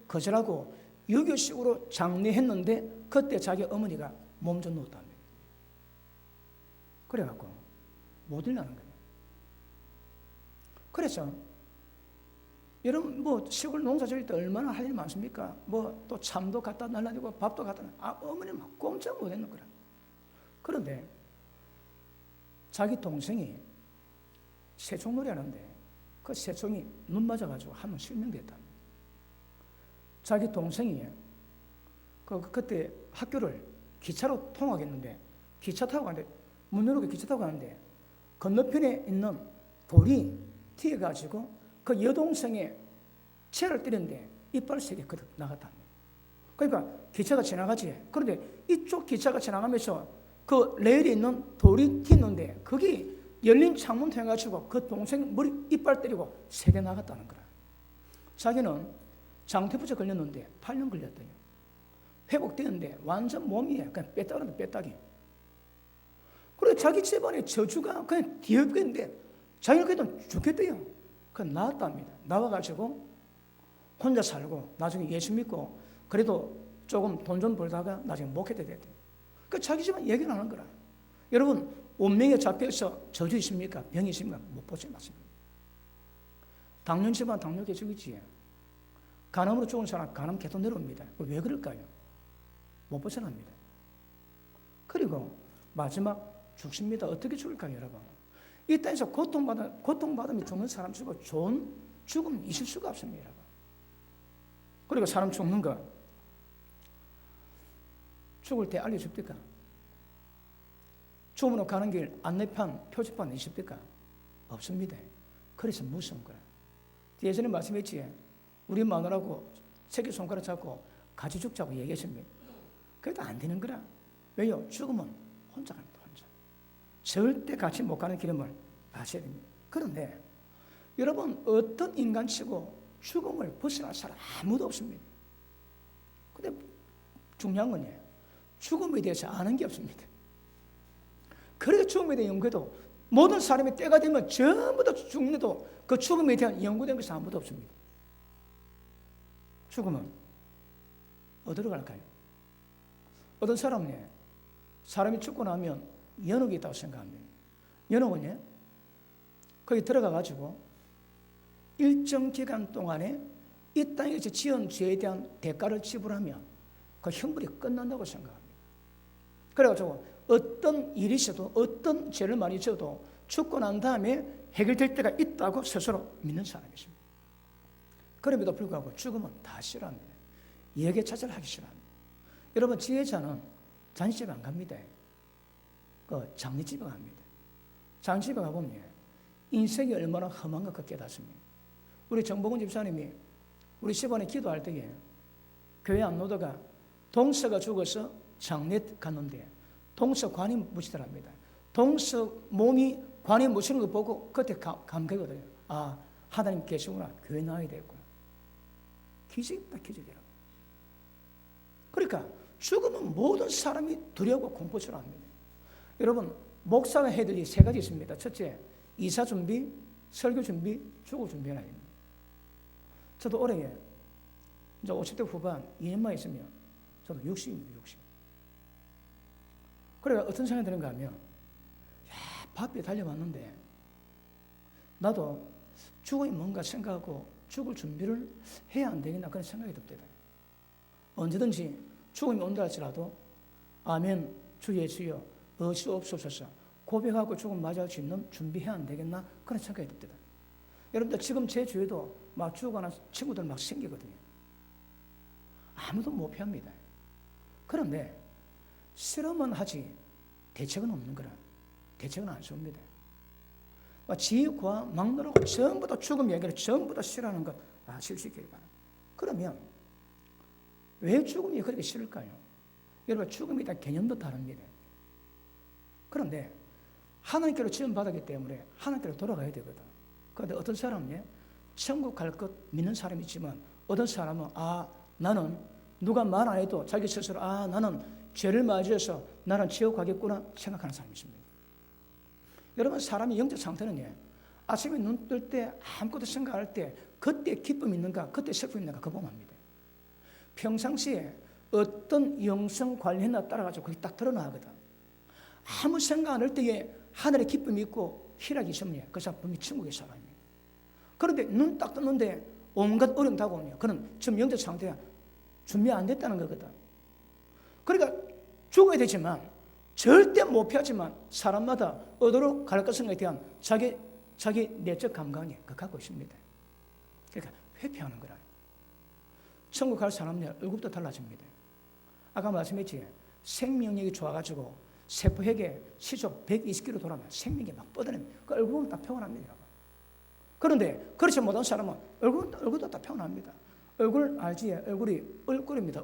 거절하고 유교식으로 장례했는데 그때 자기 어머니가 몸 좀 놓았답니다. 그래갖고 못 일나는 거예요. 그래서 여러분 뭐 시골 농사 지을 때 얼마나 할 일 많습니까? 뭐 또 참도 갖다 날라주고 밥도 갖다 어머니 막 꼼짝 못했는 거라. 그런데 자기 동생이 새총놀이 하는데 그 새총이 눈 맞아가지고 한 명 실명됐다. 자기 동생이 그때 학교를 기차로 통학했는데 기차 타고 가는데 문 열고 기차 타고 가는데 건너편에 있는 돌이 튀어가지고 그 여동생의 채를 때렸는데 이빨 3개 나갔다. 그러니까 기차가 지나가지. 그런데 이쪽 기차가 지나가면서 그 레일에 있는 돌이 튀는데 거기 열린 창문 통해가지고 그 동생 머리 이빨 때리고 세대 나갔다는 거라. 자기는 장태부제 걸렸는데 8년 걸렸대요. 회복되는데 완전 몸이 그냥 빼딱하는데 빼딱이. 그래 자기 집안의 저주가 그냥 뒤엎겠는데 자기는 그래도 죽겠대요. 그 나왔답니다. 나와가지고 혼자 살고 나중에 예수 믿고 그래도 조금 돈 좀 벌다가 나중에 목회자 됐대요. 그 자기 집안 얘기를 하는 거라. 여러분 운명에 잡혀서 저주 있습니까? 병이 있습니까? 못 보지 않습니다. 당뇨 집안 당뇨 계속이지. 간암으로 죽은 사람 간암 계속 내려옵니다. 왜 그럴까요? 못 벗어납니다. 그리고 마지막 죽습니다. 어떻게 죽을까요, 여러분? 이 땅에서 고통받으며 죽는 사람 치고 좋은 죽음 있을 수가 없습니다, 여러분. 그리고 사람 죽는 거 죽을 때 알려줍니까? 죽음으로 가는 길 안내판, 표지판 있습니까? 없습니다. 그래서 무서운 거야. 예전에 말씀했지, 우리 마누라고 새끼손가락 잡고 같이 죽자고 얘기했습니다. 그래도 안 되는 거라. 왜요? 죽으면 혼자 갑니다. 혼자. 절대 같이 못 가는 길임을 아셔야 됩니다. 그런데 여러분 어떤 인간치고 죽음을 벗어날 사람 아무도 없습니다. 근데 중요한 건 죽음에 대해서 아는 게 없습니다. 그래서 죽음에 대한 연구도 모든 사람이 때가 되면 전부 다 죽는데도 그 죽음에 대한 연구된 것이 아무도 없습니다. 죽음은 어디로 갈까요? 어떤 사람은 사람이 죽고 나면 연옥이 있다고 생각합니다. 연옥은 거기 들어가가지고 일정 기간 동안에 이 땅에서 지은 죄에 대한 대가를 지불하면 그 형벌이 끝난다고 생각합니다. 그래가지고 어떤 일이 있어도 어떤 죄를 많이 지어도 죽고 난 다음에 해결될 때가 있다고 스스로 믿는 사람이십니다. 그럼에도 불구하고 죽음은 다 싫어합니다. 예계 차별을 하기 싫어합니다. 여러분 지혜자는 잔치집에 안 갑니다. 그 장례집에 갑니다. 장례집에 가보면 인생이 얼마나 험한 것 깨닫습니다. 우리 정복은 집사님이 우리 집안에 기도할 때에 교회 안 오다가 동서가 죽어서 장례 갔는데 동서 관이 묻히더랍니다. 동서 몸이 관이 묻히는 거 보고 그때 감격이거든요. 아, 하나님 계시구나. 교회 나와야 되겠구나. 기적이다, 기적이라고. 그러니까 죽으면 모든 사람이 두려워 공포처럼 합니다. 여러분, 목사가 해야 될 일 세 가지 있습니다. 첫째, 이사 준비, 설교 준비, 죽을 준비는 아닙니다. 저도 올해 이제 50대 후반 2년만 있으면 저도 60입니다, 60. 그래가 어떤 생각이 드는가 하면, 바삐 달려왔는데, 나도 죽음이 뭔가 생각하고 죽을 준비를 해야 안 되겠나 그런 생각이 듭니다. 언제든지 죽음이 온다 할지라도, 아멘, 주 예수여, 어시옵소서 고백하고 죽음 맞이할 수 있는 준비해야 안 되겠나 그런 생각이 듭니다. 여러분들 지금 제 주위에도 막 죽어가는 친구들 막 생기거든요. 아무도 못 피합니다. 그런데 실험은 하지 대책은 없는 거라. 대책은 안 씁니다. 지혜과 막노라고 전부 다 죽음 얘기를 전부 다 싫어하는 것 아실 수 있기를 바랍니다. 그러면 왜 죽음이 그렇게 싫을까요? 여러분 죽음에 대한 개념도 다릅니다. 그런데 하나님께로 지원받았기 때문에 하나님께로 돌아가야 되거든. 그런데 어떤 사람은 천국 갈 것 믿는 사람이 있지만 어떤 사람은 나는 누가 말 안 해도 자기 스스로 나는 죄를 맞이해서 나는 지옥 가겠구나 생각하는 사람이 있습니다. 여러분 사람의 영적 상태는 아침에 눈 뜰 때 아무것도 생각할 때 그때 기쁨이 있는가 그때 슬픔이 있는가 그거 봅니다. 평상시에 어떤 영성 관련에 따라가지고 그게 딱 드러나거든. 아무 생각 안 할 때에 하늘에 기쁨이 있고 희락이 있으면 그 사람 분명히 천국의 사람입니다. 그런데 눈 딱 떴는데 온갖 어려움 다가오면 그는 지금 영적 상태가 준비 안 됐다는 거거든. 그러니까 죽어야 되지만 절대 못 피하지만 사람마다 어디로 갈 것인가에 대한 자기 내적 감각이 갖고 있습니다. 그러니까 회피하는 거라. 천국 갈 사람들 얼굴도 달라집니다. 아까 말씀했지 생명력이 좋아가지고 세포핵에 시속 120km 돌아면 생명이 막 뻗어냅니다. 그 얼굴은 다 평온합니다. 그런데 그렇지 못한 사람은 얼굴도 다 평온합니다. 얼굴 알지? 얼굴이 얼굴입니다.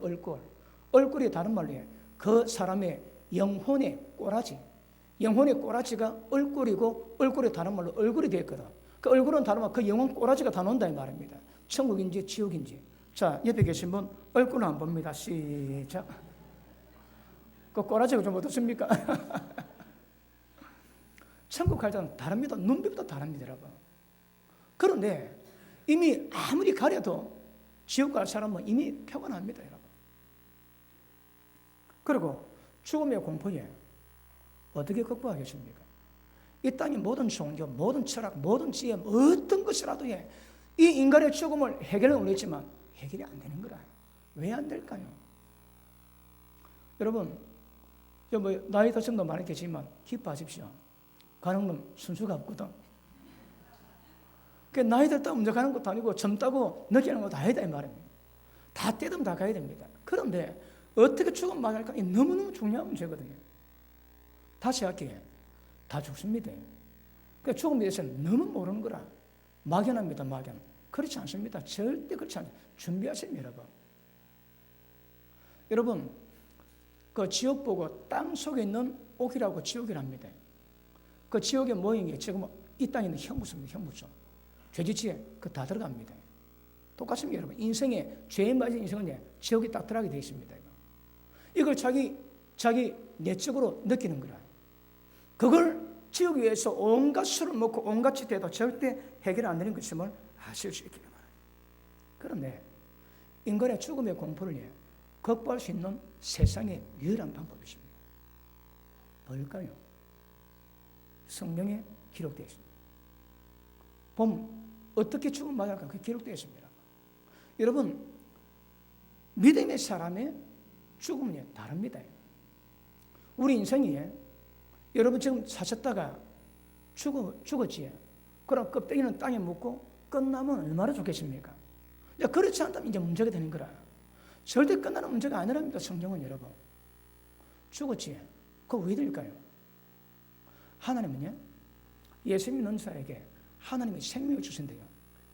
얼굴이 다른 말로 그 사람의 영혼의 꼬라지. 영혼의 꼬라지가 얼굴이고 얼굴이 다른 말로 얼굴이 되었거든. 그 얼굴은 다른 말, 그 영혼 꼬라지가 다 논다 이 말입니다. 천국인지 지옥인지. 자, 옆에 계신 분 얼굴 안 봅니다. 시작. 그 꼬라지가 좀 어떻습니까? 천국 갈 때는 다릅니다. 눈빛부터 다릅니다, 여러분. 그런데 이미 아무리 가려도 지옥 갈 사람은 이미 표가 납니다, 여러분. 그리고 죽음의 공포에 어떻게 극복하겠습니까? 이 땅의 모든 종교, 모든 철학, 모든 지혜, 어떤 것이라도 이 인간의 죽음을 해결은 원했지만 해결이 안 되는 거라. 왜 안 될까요? 여러분, 나이 드신 분 많이 계시지만 기뻐하십시오. 가는 건 순수가 없거든. 그 나이 들다 먼저 가는 것도 아니고 젊다고 느끼는 것도 아니다 이 말입니다. 다 때되면 다 가야 됩니다. 그런데 어떻게 죽음 맞을까? 너무너무 중요한 문제거든요. 다시 할게요. 다 죽습니다. 그 죽음에 대해서는 너무 모르는 거라. 막연합니다, 막연. 그렇지 않습니다. 절대 그렇지 않아요. 준비하세요, 여러분. 여러분, 그 지옥 보고 땅 속에 있는 옥이라고 지옥이랍니다. 그 지옥의 모형이 지금 이 땅에 있는 형무소입니다, 형무소. 죄지치에 그 다 들어갑니다. 똑같습니다, 여러분. 인생에 죄에 맞은 인생은 지옥이 딱 들어가게 되어 있습니다. 이걸 자기 내적으로 느끼는 거라. 그걸 지옥 위에서 온갖 술을 먹고 온갖 짓 해도 절대 해결 안 되는 것임을 아실 수 있기를 바랍니다. 그런데 인간의 죽음의 공포를 극복할 수 있는 세상의 유일한 방법이 있습니다. 뭘까요? 성경에 기록되어 있습니다. 보면 어떻게 죽음 맞을까? 그게 기록되어 있습니다. 여러분, 믿음의 사람의 죽음은 다릅니다. 우리 인생이 여러분 지금 사셨다가 죽었지. 그럼 껍데기는 땅에 묻고 끝나면 얼마나 좋겠습니까? 그렇지 않다면 이제 문제가 되는 거라. 절대 끝나는 문제가 아니랍니다. 성경은 여러분. 죽었지. 그거 왜 될까요? 하나님은요, 예수 믿는 자에게 하나님이 생명을 주신대요.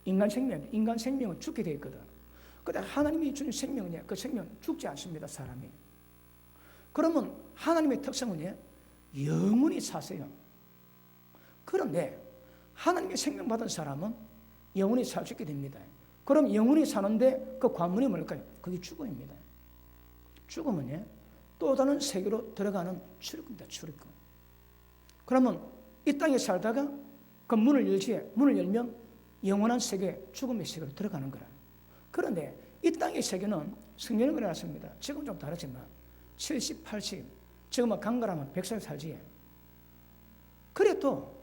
인간 생명은 죽게 되어 있거든. 그런데 하나님이 주는 생명은 그 생명은 죽지 않습니다, 사람이. 그러면 하나님의 특성은 영원히 사세요. 그런데 하나님의 생명 받은 사람은 영원히 살 수 있게 됩니다. 그럼 영원히 사는데 그 관문이 뭘까요? 그게 죽음입니다. 죽음은 또 다른 세계로 들어가는 출입구입니다, 출입구. 그러면 이 땅에 살다가 그 문을 열면 영원한 세계, 죽음의 세계로 들어가는 거라. 그런데 이 땅의 세계는 성경은 그래놨습니다. 지금 좀 다르지만 70, 80, 지금은 강건하면 100살 살지. 그래도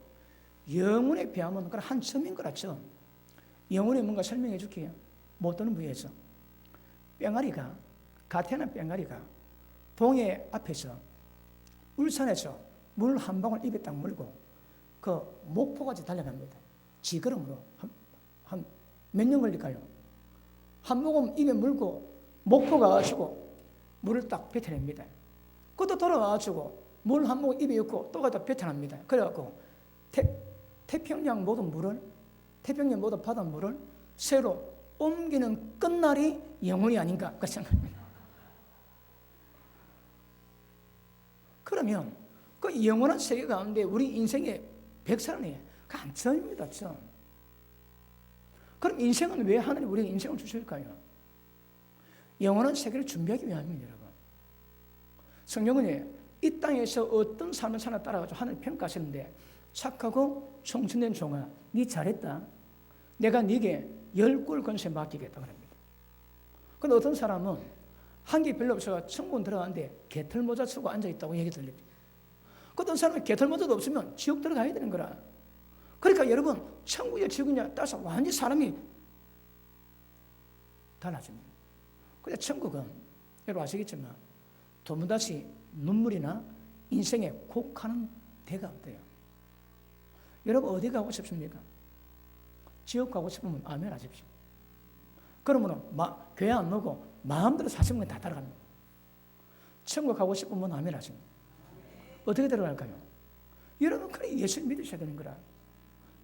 영혼에 비하면 한 점인 거라죠. 영혼에 뭔가 설명해 줄게요. 못 듣는 부위에서. 가태난 뺑아리가 동해 앞에서 울산에서 물 한 방울 입에 딱 물고 그 목포까지 달려갑니다. 지걸음으로 한 몇 년 걸릴까요? 한 모금 입에 물고 목포 가가지고 물을 딱 뱉어냅니다. 그것도 돌아와가지고 물 한 모금 입에 넣고 또 가다 뱉어냅니다. 그래갖고 태평양 모든 바닷물을 새로 옮기는 끝날이 영혼이 아닌가 그 생각합니다. 그러면 그 영원한 세계 가운데 우리 인생의 100살은 간점입니다. 점. 그럼 인생은 왜 하나님 우리에게 인생을 주실까요? 영원한 세계를 준비하기 위함입니다, 여러분. 성경은 이 땅에서 어떤 삶을 사나 따라가지고 하나님 평가하시는데 착하고 청춘된 종아, 네 잘했다. 내가 네게 10골 권세 맡기겠다고 합니다. 그런데 어떤 사람은 한 게 별로 없어서 천국 들어가는데 개털모자 쓰고 앉아있다고 얘기 들립니다. 어떤 사람은 개털모자도 없으면 지옥 들어가야 되는 거라. 그러니까 여러분, 천국이냐 지옥이냐 따라서 완전히 사람이 달라집니다. 근데 천국은 여러분 아시겠지만 도무다시 눈물이나 인생에 곡하는 데가 없대요. 여러분 어디 가고 싶습니까? 지옥 가고 싶으면 아멘 하십시오. 그러면 교회 안 오고 마음대로 사시는 건 다 따라갑니다. 천국 가고 싶으면 아멘 하십니다. 어떻게 들어갈까요? 여러분 그래 예수를 믿으셔야 되는 거라.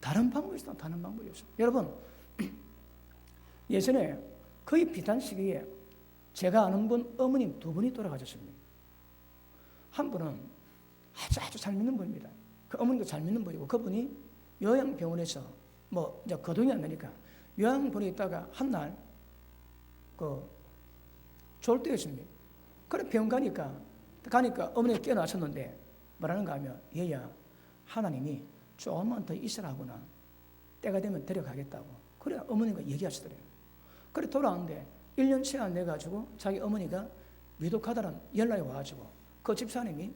다른 방법이 있어. 다른 방법이 없어. 여러분 예전에 거의 비슷한 시기에 제가 아는 분 어머님 2분이 돌아가셨습니다. 한 분은 아주 잘 믿는 분입니다. 그 어머니도 잘 믿는 분이고, 그분이 요양병원에서 뭐 이제 거동이 안 되니까 요양병원에 있다가 한날 졸 때였습니다. 그래 병원 가니까 어머니가 깨어나셨는데 뭐라는가 하면, 얘야, 하나님이 조금만 더 있으라구나, 때가 되면 데려가겠다고. 그래 어머니가 얘기하시더래요. 그래 돌아왔는데 1년 채 안 돼가지고 자기 어머니가 위독하다는 연락이 와가지고 그 집사님이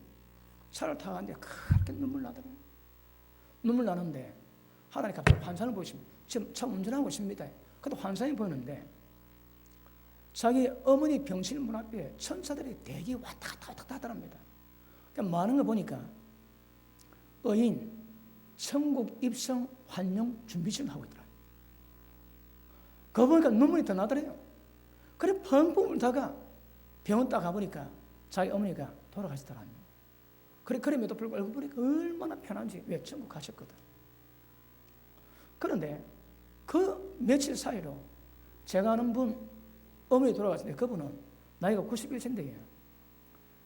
차를 타고 갔는데 그렇게 눈물 나더래요. 눈물 나는데 하나님 갑자기 환상을 보이십니다. 지금 차 운전하고 있습니다. 그래도 환상이 보이는데 자기 어머니 병실 문 앞에 천사들이 대기 왔다 갔다 하더랍니다. 그러니까 많은 거 보니까 의인 천국 입성 환영 준비쯤 하고 있더라. 그거 보니까 눈물이 더 나더래요. 그래 펑펑 울다가 병원 딱 가보니까 자기 어머니가 돌아가시더랍니다. 그럼에도 불구하고 얼굴 보니까 얼마나 편한지. 왜? 천국 가셨거든. 그런데 그 며칠 사이로 제가 아는 분 어머니 돌아가셨는데, 그분은 나이가 91세인데요.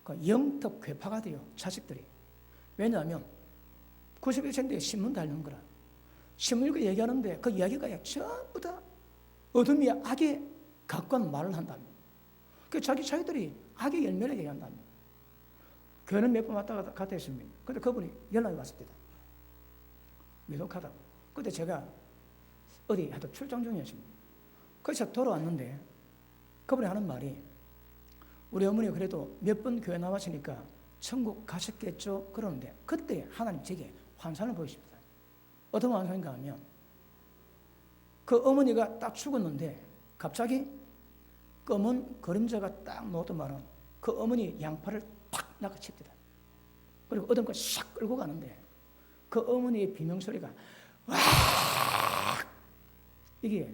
그 영적 괴파가 돼요, 자식들이. 왜냐하면 91세인데 신문 달는 거라. 신문 읽고 얘기하는데 그 이야기가 전부 다 어둠이 악에 가까운 말을 한답니다. 그 자기들이 악의 열매를 얘기한답니다. 교회는 몇 번 왔다 갔다 했습니다. 근데 그분이 연락이 왔습니다. 위독하다고. 그때 제가 어디 하여튼 출장 중이었습니다. 그래서 돌아왔는데 그분이 하는 말이, 우리 어머니가 그래도 몇 번 교회 나왔으니까 천국 가셨겠죠? 그러는데 그때 하나님 제게 환상을 보이십니다. 어떤 환상인가 하면, 그 어머니가 딱 죽었는데 갑자기 검은 그림자가 딱 놓더만은 그 어머니 양팔을 탁 낚아챕니다. 그리고 어떤 걸 싹 끌고 가는데 그 어머니의 비명소리가 와, 이게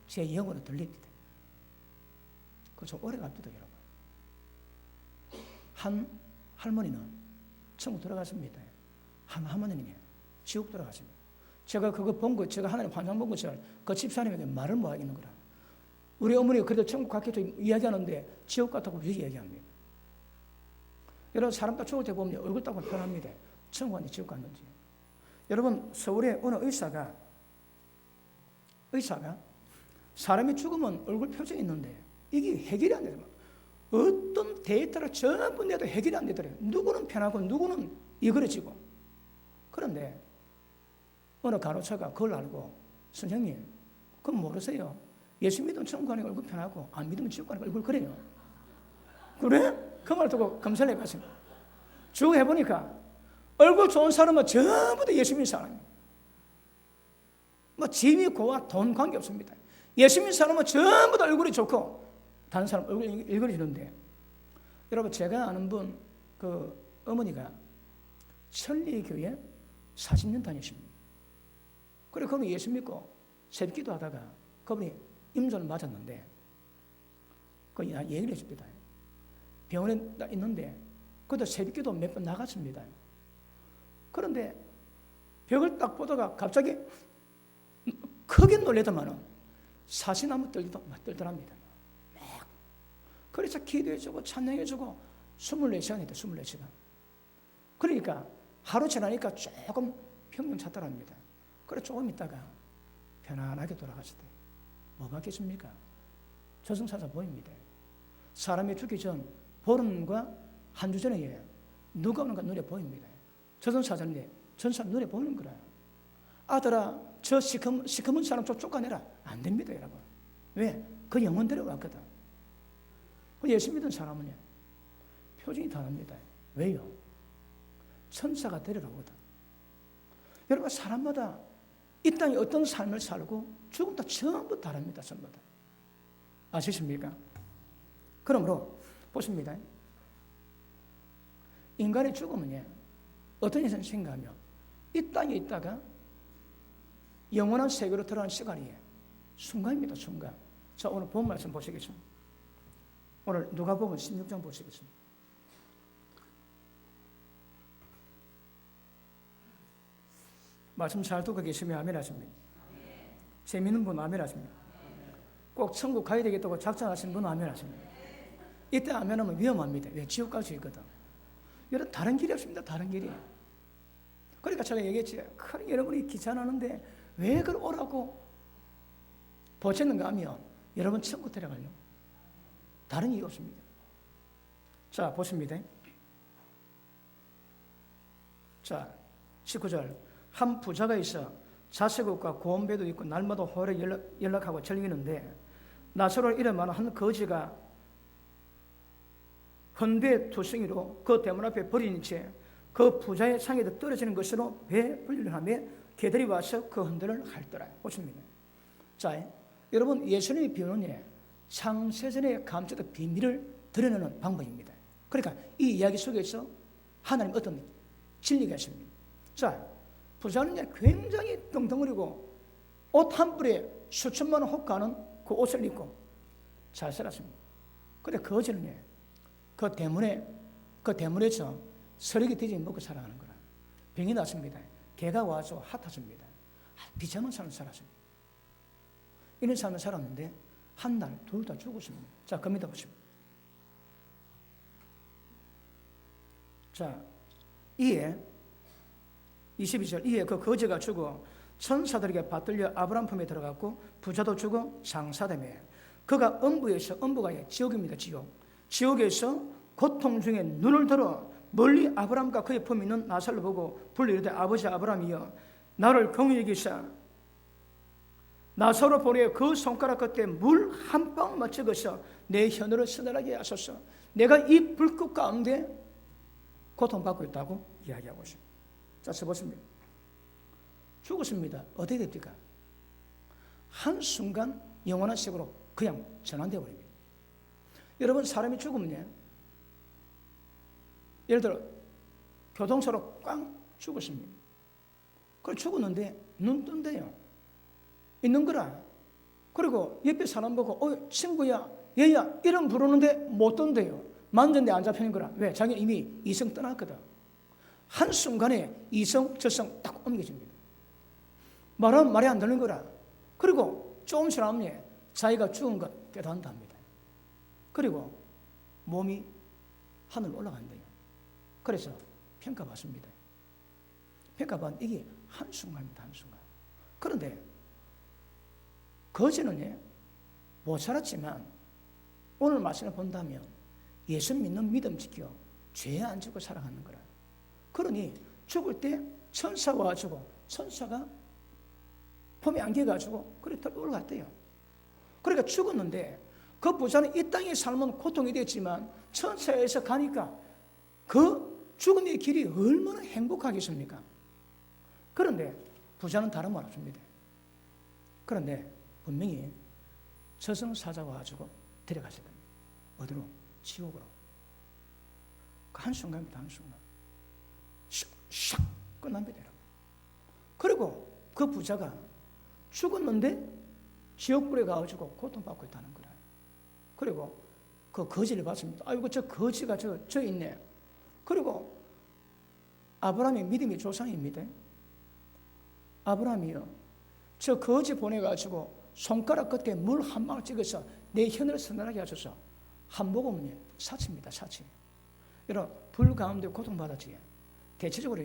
제 영혼에 들립니다. 그거 좀 오래 갑니다, 여러분. 한 할머니는 천국 들어갔습니다. 한 할머니는 지옥 들어갔습니다. 제가 그거 본 거, 제가 하나님 환상 본 것처럼 그 집사님에게 말을 못 하겠는 거라. 우리 어머니가 그래도 천국 갔겠죠 이야기하는데 지옥 같다고 왜 얘기합니까? 여러분, 사람 딱 죽을 때 보면 얼굴 딱 보면 편합니다. 천국 갔는지 지옥 갔는지. 여러분, 서울에 어느 의사가 사람이 죽으면 얼굴 표정이 있는데 이게 해결이 안 되더만. 어떤 데이터를 전부 내도 해결이 안 되더래요. 누구는 편하고 누구는 이그러지고. 그런데 어느 간호사가 그걸 알고, 선생님, 그건 모르세요. 예수 믿으면 천국 가는 얼굴 편하고 안 믿으면 지옥 가는 얼굴 그래요. 그래? 그 말 듣고 검사를 해봤습니다. 쭉 해보니까 얼굴 좋은 사람은 전부 다 예수 믿는 사람이에요. 뭐 집이 고와 돈 관계없습니다. 예수 믿는 사람은 전부 다 얼굴이 좋고 다른 사람 얼굴이 일그러지는데, 여러분, 제가 아는 분 그 어머니가 천리교회 40년 다니십니다. 그래 그분이 예수 믿고 새벽기도 하다가 그분이 임종을 맞았는데 그 얘기를 해줍니다. 병원에 있는데 그것도 새벽기도 몇 번 나갔습니다. 그런데 벽을 딱 보다가 갑자기 크게 놀래더만은 사시나무 떨더랍니다. 막. 그래서 기도해주고 찬양해주고 24시간 했대, 24시간. 그러니까 하루 지나니까 조금 평균 찾더랍니다. 그래 조금 있다가 편안하게 돌아가셨대. 뭐 받겠습니까? 저승사자 보입니다. 사람이 죽기 전 보름과 한 주 전에 누가 오는가 눈에 보입니다. 저승사자인데 전사 눈에 보이는 거라. 아들아, 저 시커먼 사람 좀 쫓아내라. 안 됩니다, 여러분. 왜? 그 영혼 데려왔거든. 예수 믿은 사람은 표정이 다릅니다. 왜요? 천사가 데려오거든. 여러분, 사람마다 이 땅에 어떤 삶을 살고 죽음 다 전부 다릅니다. 전부 다. 아시십니까? 그러므로 보십니다. 인간의 죽음은 어떤 것을 생각하면 이 땅에 있다가 영원한 세계로 들어가는 시간이 순간입니다. 순간. 자, 오늘 본 말씀 보시겠습니다. 오늘 누가복음 16장 보시겠습니다. 말씀 잘 듣고 계시면 아멘 하십니다. 재미있는 분 아멘 하십니다. 꼭 천국 가야 되겠다고 작정하신 분은 아멘 하십니다. 이때 아멘 하면 위험합니다. 왜? 지옥 갈 수 있거든. 여러분 다른 길이 없습니다. 다른 길이. 그러니까 제가 얘기했지. 그래, 여러분이 귀찮아하는데 왜 그걸 오라고 보셨는가 하면 여러분 천국 데려가요. 다른 이유 없습니다. 자, 보십니다. 자, 19절. 한 부자가 있어 자식과 고운 배도 있고 날마다 호래 연락하고 즐기는데 나사로를 이름하는 한 거지가 헌배 투성이로 그 대문 앞에 버린 채 그 부자의 상에도 떨어지는 것으로 배 분리를 하며 개들이 와서 그 헌들을 핥더라. 보십니다. 자, 여러분 예수님의 비유는 창세전에 감췄던 비밀을 드러내는 방법입니다. 그러니까 이 이야기 속에서 하나님 어떤 진리가 있습니다. 자, 부자는 굉장히 덩덩거리고 옷 한 뿔에 수천만 원 호가하는 그 옷을 입고 잘 살았습니다. 그런데 거지는 그 대문에서 서리기 돼지 먹고 살아가는 거라. 병이 났습니다. 개가 와서 핫하십니다. 비참한 삶을 살았습니다. 이런 삶을 살았는데 한 달, 둘 다 죽었습니다. 자, 겁니다 보십니다. 자, 이에 22절 이에 그 거지가 죽어 천사들에게 받들려 아브람 품에 들어갔고 부자도 죽어 장사되며 그가 음부가 지옥입니다. 지옥에서 고통 중에 눈을 들어 멀리 아브람과 그의 품에 있는 나사를 보고 불러 이르되 아버지 아브람이여 나를 긍휼히 여기사 나사로 보내 그 손가락 끝에 물 한 방울만 찍어서 내 혀를 서늘하게 하소서. 내가 이 불꽃 가운데 고통받고 있다고 이야기하고 있습니다. 자, 써보십니다. 죽었습니다. 어떻게 됩니까? 한순간 영원한 세계로 그냥 전환되어 버립니다. 여러분 사람이 죽으면 예를 들어 교통사고로 꽝 죽었습니다. 그걸 죽었는데 눈 뜬대요. 있는 거라. 그리고 옆에 사람 보고 친구야 얘야 이름 부르는데 못 뜬대요. 만졌는데 안 잡히는 거라. 왜? 자기는 이미 이성 떠났거든. 한순간에 이성 저성 딱 옮겨집니다. 말하면 말이 안 되는 거라. 그리고 조금 지나면 자기가 죽은 것 깨닫는답니다. 그리고 몸이 하늘로 올라간대요. 그래서 평가받습니다. 평가받는 이게 한순간입니다. 한순간. 그런데 거지는 못 살았지만 오늘 말씀을 본다면 예수 믿는 믿음 지켜 죄에 안 지고 살아가는 거라. 그러니 죽을 때 천사가 와가지고 천사가 폼에 안겨가지고 그래 올라갔대요. 그러니까 죽었는데 그 부자는 이 땅의 삶은 고통이 됐지만 천사에서 가니까 그 죽음의 길이 얼마나 행복하겠습니까? 그런데 부자는 다른 말 없습니다. 그런데 분명히 저승사자가 와가지고 데려가셔야 됩니다. 어디로? 지옥으로. 한순간입니다. 한순간. 샥 끝납니다. 그리고 그 부자가 죽었는데 지옥불에 가가지고 고통받고 있다는 거라. 그리고 그 거지를 봤습니다. 아이고 저 거지가 저 있네. 그리고 아브라함의 믿음의 조상입니다. 아브라함이요. 저 거지 보내가지고 손가락 끝에 물 한 방울 찍어서 내 혀를 서늘하게 하셔서 한 모금은 사치입니다. 사치. 여러분 불 가운데 고통받았지. 대체적으로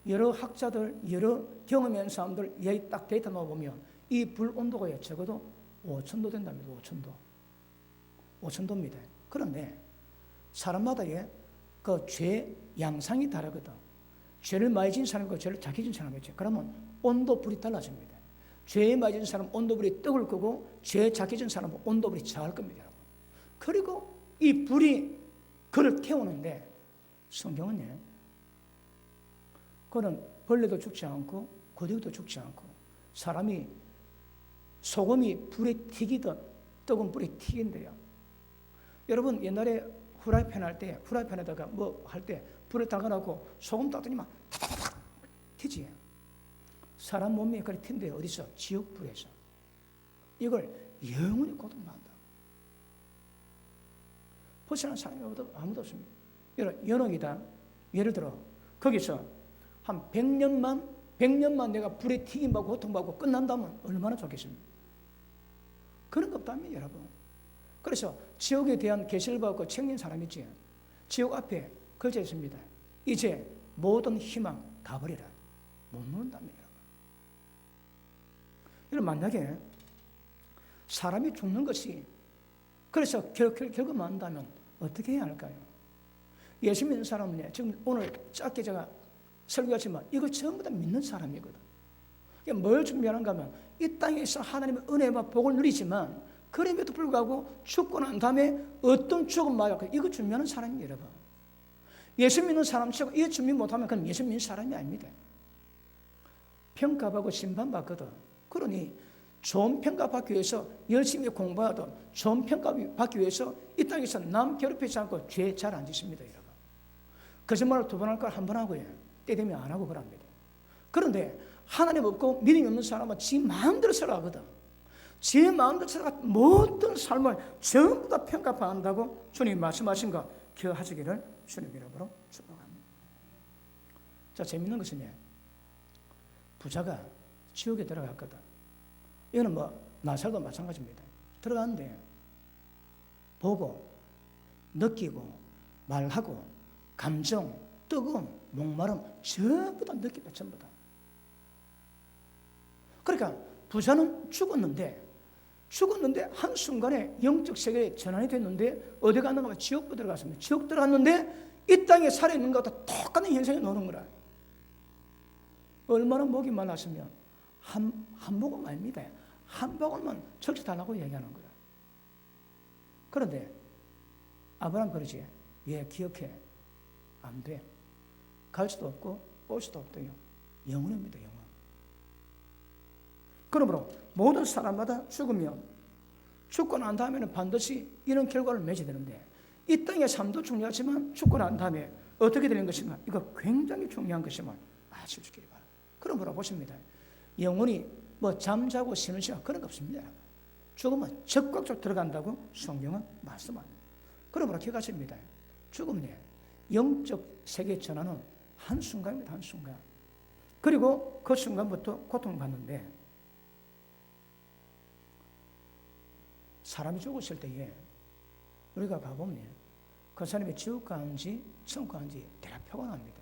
여러 학자들, 여러 경험 있는 사람들 여기 딱 데이터 넣어보면 이 불 온도가 적어도 5,000도 된답니다. 5,000도. 5,000도입니다. 그런데 사람마다의 그 죄 양상이 다르거든. 죄를 많이 지은 사람과 죄를 작게 지은 사람이 있죠. 그러면 온도 불이 달라집니다. 죄에 많이 지은 사람은 온도불이 뜨거울 거고 죄에 작게 지은 사람은 온도불이 작을 겁니다. 여러분. 그리고 이 불이 그를 태우는데 성경은요. 그는 벌레도 죽지 않고 고대도 죽지 않고 사람이 소금이 불에 튀기듯 뜨거운 불에 튀긴대요. 여러분 옛날에 후라이팬 할 때 후라이팬에다가 뭐 할 때 불에 담가놓고 소금 땄더니 막 타타타타 튀지. 사람 몸에 그렇게 튄대요. 어디서? 지옥불에서. 이걸 영원히 고통받는다. 벗어난 사람이 아무도 없습니다. 연옥이다. 예를 들어 거기서 한 100년만 내가 불에 튀김받고 고통받고 끝난다면 얼마나 좋겠습니까? 그런 거 없다면 여러분. 그래서 지옥에 대한 계시를 받고 챙긴 사람이지. 지옥 앞에 그렇게 했습니다. 이제 모든 희망 다 버리라. 못 누른답니다. 여러분, 만약에 사람이 죽는 것이 그래서 결국 한다면 어떻게 해야 할까요? 예수 믿는 사람은 지금 오늘 짧게 제가 설교하지만 이거 전부 다 믿는 사람이거든. 뭘 준비하는가 하면 이 땅에서 하나님의 은혜와 복을 누리지만 그럼에도 불구하고 죽고 난 다음에 어떤 죽음 맞아 이거 준비하는 사람이 여러분. 예수 믿는 사람처럼 이거 준비 못하면 그건 예수 믿는 사람이 아닙니다. 평가받고 심판받거든. 그러니 좋은 평가받기 위해서 열심히 공부하든 좋은 평가받기 위해서 이 땅에서 남 괴롭히지 않고 죄 잘 안 짓습니다. 여러분. 거짓말을 2번 할 걸 1번 하고요. 때 되면 안 하고 그럽니다. 그런데 하나님 없고 믿음이 없는 사람은 지 마음대로 살아가거든. 지 마음대로 살아가 모든 삶을 전부 다 평가받는다고 주님이 말씀하신 거 기억하시기를 주님 이름으로 축복합니다. 자, 재밌는 것은 부자가 지옥에 들어갔거든. 이거는 나살도 마찬가지입니다. 들어갔는데 보고 느끼고 말하고 감정, 뜨거움, 목마름 전부 다 느끼다 전부 다. 그러니까 부자는 죽었는데 한순간에 영적 세계에 전환이 됐는데 어디 갔는가 하면 지옥으로 들어갔습니다. 지옥 들어갔는데 이 땅에 살아있는 것과 똑같은 현상이 나오는 거라. 얼마나 목이 말랐으면 한 모금 아닙니다. 한 모금만 적시 달라고 얘기하는 거야. 그런데 아브라함 그러지. 기억해. 안 돼. 갈 수도 없고 올 수도 없대요. 영원입니다. 영원. 그러므로 모든 사람마다 죽으면 죽고 난 다음에는 반드시 이런 결과를 맺게 되는데 이 땅의 삶도 중요하지만 죽고 난 다음에 어떻게 되는 것인가? 이거 굉장히 중요한 것임을 아시기를 바랍니다. 그러므로 보십니다. 영원히 잠자고 쉬는 시간 그런 거 없습니다. 죽으면 적극적으로 들어간다고 성경은 말씀합니다. 그러므로 기억하십니다. 죽음은 영적 세계 전환은 한순간입니다. 한순간. 그리고 그 순간부터 고통받는데 사람이 죽었을 때에 우리가 가보면 그 사람이 지옥 가는지 천국 가는지 대략 표가 납니다.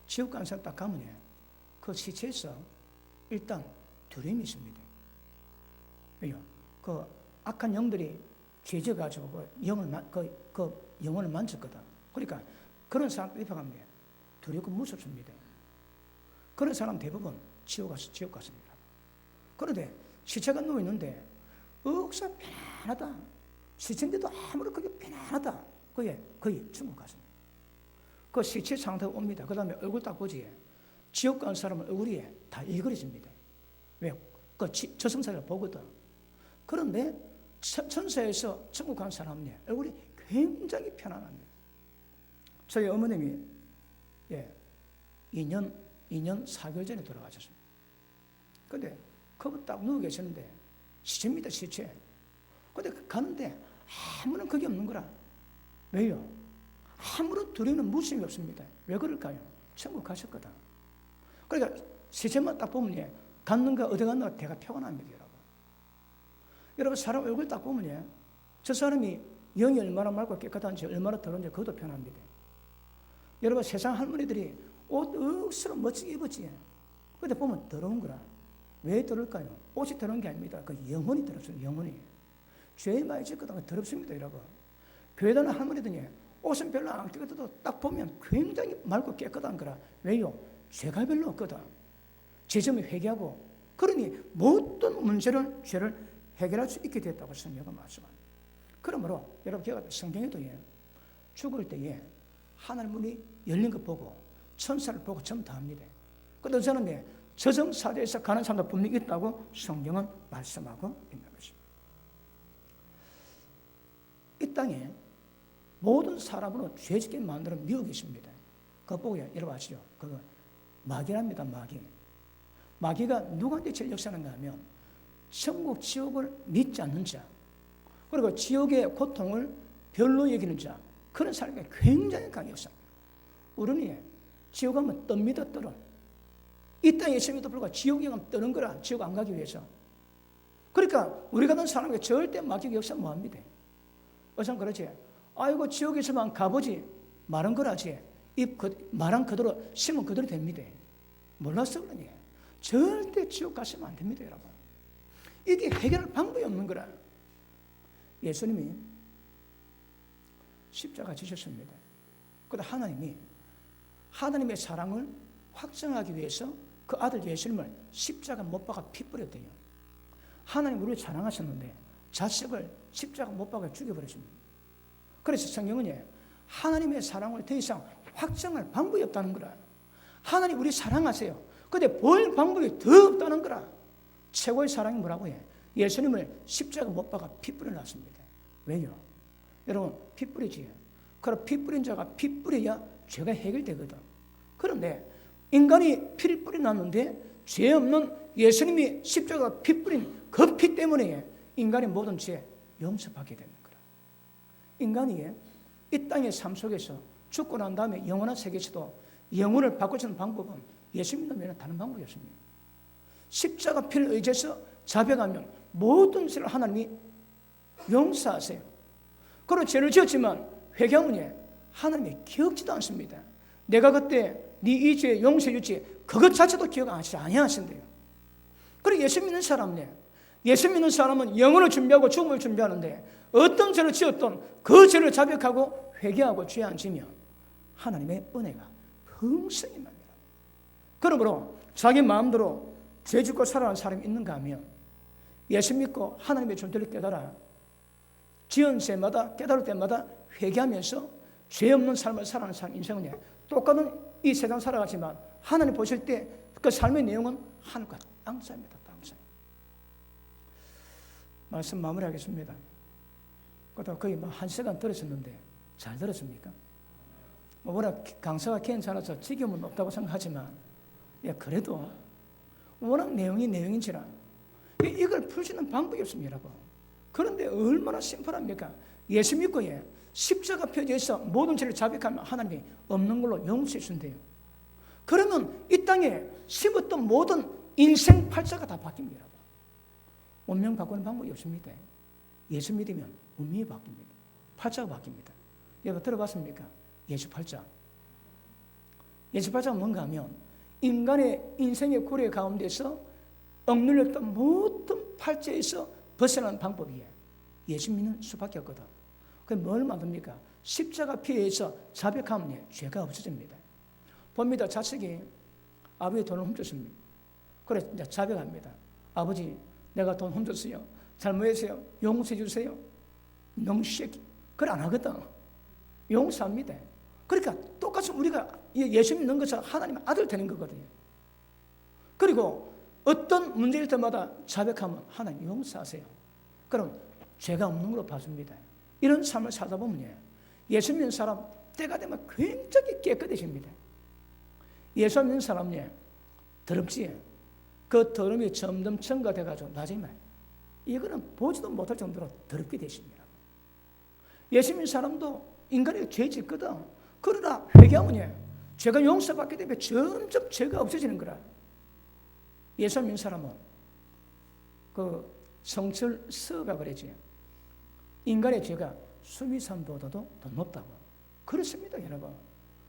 지옥 가는 사람 딱 가면 그 시체에서 일단 두려움이 있습니다. 왜요? 그 악한 영들이 죄져가지고 그 영혼을 만졌거든. 그러니까 그런 사람 입혀갑니다. 두렵고 무섭습니다. 그런 사람 대부분 지옥 갔습니다. 그런데 시체가 누워있는데 억사 편안하다. 시체인데도 아무런 그게 편안하다. 그게 거의 천국 갔습니다. 그 시체 상태가 옵니다. 그 다음에 얼굴 딱 보지. 지옥 간 사람은 얼굴이 다 일그러집니다. 왜요? 그 저승사를 보거든. 그런데 천사에서 천국 간 사람은 얼굴이 굉장히 편안합니다. 저희 어머님이 2년 4개월 전에 돌아가셨습니다. 근데 거기 딱 누워 계시는데 시체입니다. 시체. 근데 가는데 아무런 그게 없는 거라. 왜요? 아무런 두려움은 무심이 없습니다. 왜 그럴까요? 천국 가셨거든. 그러니까 시체만 딱 보면 갔는가 어디 갔는가 대가 표가 납니다. 여러분 사람 얼굴 딱 보면 저 사람이 영이 얼마나 맑고 깨끗한지 얼마나 더러운지 그것도 편합니다. 여러분 세상 할머니들이 옷 억수로 멋지게 입었지. 근데 보면 더러운 거라. 왜 더러울까요? 옷이 더러운 게 아닙니다. 그 영혼이 더럽습니다. 영혼이. 죄 많이 짓거든 더럽습니다. 여러분. 교회 다니는 할머니들이 옷은 별로 안 깨끗해도 딱 보면 굉장히 맑고 깨끗한 거라. 왜요? 죄가 별로 없거든. 죄점을 회개하고 그러니 모든 죄를 해결할 수 있게 됐다고 성경은 말씀합니다. 그러므로 여러분 기억하세요. 성경에도 죽을 때에 하늘 문이 열린 거 보고 천사를 보고 전부 다 합니다. 그런데 저는 저승사자에서 가는 사람도 분명히 있다고 성경은 말씀하고 있는 것입니다. 이 땅에 모든 사람으로 죄짓게 만드는 미혹이 있습니다. 그거 보고 여러분 아시죠? 그거 마귀랍니다. 마귀가 누구한테 제일 역사하는가 하면 천국 지옥을 믿지 않는 자 그리고 지옥의 고통을 별로 여기는 자 그런 사람이 굉장히 강하게 역사합니다. 우리는 지옥 가면 떱니다. 떨어. 이 땅에 있음에도 불구하고 지옥에 가면 떠는 거라. 지옥 안 가기 위해서. 그러니까 우리 같은 사람에게 절대 마귀가 역사 못합니다. 어선 그러지. 아이고 지옥에 있으면 가보지. 말은 거라지 말한 그대로 심은 그대로 됩니다. 몰라서 그러니 절대 지옥 가시면 안 됩니다, 여러분. 이게 해결할 방법이 없는 거라. 예수님이 십자가 지셨습니다. 그런데 하나님이 하나님의 사랑을 확증하기 위해서 그 아들 예수님을 십자가 못 박아 피 뿌렸대요. 하나님 우리를 사랑하셨는데 자식을 십자가 못 박아 죽여버렸습니다. 그래서 성경은 하나님의 사랑을 더 이상 확증할 방법이 없다는 거라. 하나님 우리 사랑하세요. 그런데 볼 방법이 더 없다는 거라. 최고의 사랑이 뭐라고 해? 예수님을 십자가 못 박아 피 뿌려놨습니다. 왜요? 여러분 피 뿌리지. 그럼 피 뿌린 자가 피 뿌려야 죄가 해결되거든. 그런데 인간이 피를 뿌려놨는데 죄 없는 예수님이 십자가 피 뿌린 그 피 때문에 인간의 모든 죄 용서받게 되는 거라. 인간이 이 땅의 삶 속에서 죽고 난 다음에 영원한 세계에서도 영혼을 바꿔주는 방법은 예수 믿는 외에는 다른 방법이 없습니다. 십자가 피를 의지해서 자백하면 모든 죄를 하나님이 용서하세요. 그리고 죄를 지었지만 회개하면 하나님이 기억지도 않습니다. 내가 그때 네 이 죄 용서해 주지 그것 자체도 기억 안 하시지 아니하신대요. 그리고 예수 믿는 사람은 영혼을 준비하고 죽음을 준비하는데 어떤 죄를 지었던 그 죄를 자백하고 회개하고 죄 안 지면 하나님의 은혜가 풍성히 납니다. 그러므로 자기 마음대로 죄 짓고 살아가는 사람이 있는가 하면 예수 믿고 하나님의 존재를 깨달아 지은 죄마다 깨달을 때마다 회개하면서 죄 없는 삶을 살아가는 사람 인생은 똑같은 이 세상 살아가지만 하나님 보실 때 그 삶의 내용은 하늘과 땅 차이입니다. 땅 차이. 말씀 마무리하겠습니다. 그러다 거의 1시간 들으셨는데 잘 들었습니까? 워낙 강사가 괜찮아서 지겨움은 없다고 생각하지만 그래도 워낙 내용인지라 이걸 풀 수 있는 방법이 없습니다, 여러분. 그런데 얼마나 심플합니까? 예수 믿고 십자가 표지에서 모든 죄를 자백하면 하나님이 없는 걸로 용서해 준대요. 그러면 이 땅에 심었던 모든 인생 팔자가 다 바뀝니다. 운명 바꾸는 방법이 없습니다. 예수 믿으면 운명이 바뀝니다. 팔자가 바뀝니다. 여러분 들어봤습니까? 예수 팔자. 예수 팔자가 뭔가 하면 인간의 인생의 고려 가운데서 억눌렸던 모든 팔자에서 벗어나는 방법이에요. 예수 믿는 수밖에 없거든. 그게 뭘 만듭니까? 십자가 피해서 자백하면 죄가 없어집니다. 봅니다. 자식이 아버지 돈을 훔쳤습니다. 그래 이제 자백합니다. 아버지 내가 돈 훔쳤어요. 잘못했어요. 용서해 주세요. 놈새끼. 그걸 안 하거든. 용서합니다. 그러니까 똑같이 우리가 예수 믿는 것처럼 하나님의 아들 되는 거거든요. 그리고 어떤 문제일 때마다 자백하면 하나님 용서하세요. 그럼 죄가 없는 걸로 봐줍니다. 이런 삶을 살다 보면 예수 믿는 사람 때가 되면 굉장히 깨끗해집니다. 예수 믿는 사람은 더럽지. 그 더러움이 점점 첨가돼가지고 나중에 이거는 보지도 못할 정도로 더럽게 되십니다. 예수 믿는 사람도 인간이 죄 짓거든. 그러나 회개하면 죄가 용서받게 되면 점점 죄가 없어지는 거라. 예수 믿는 사람은 그 성철서가 그러지. 인간의 죄가 수미산보다도 더 높다고. 그렇습니다, 여러분.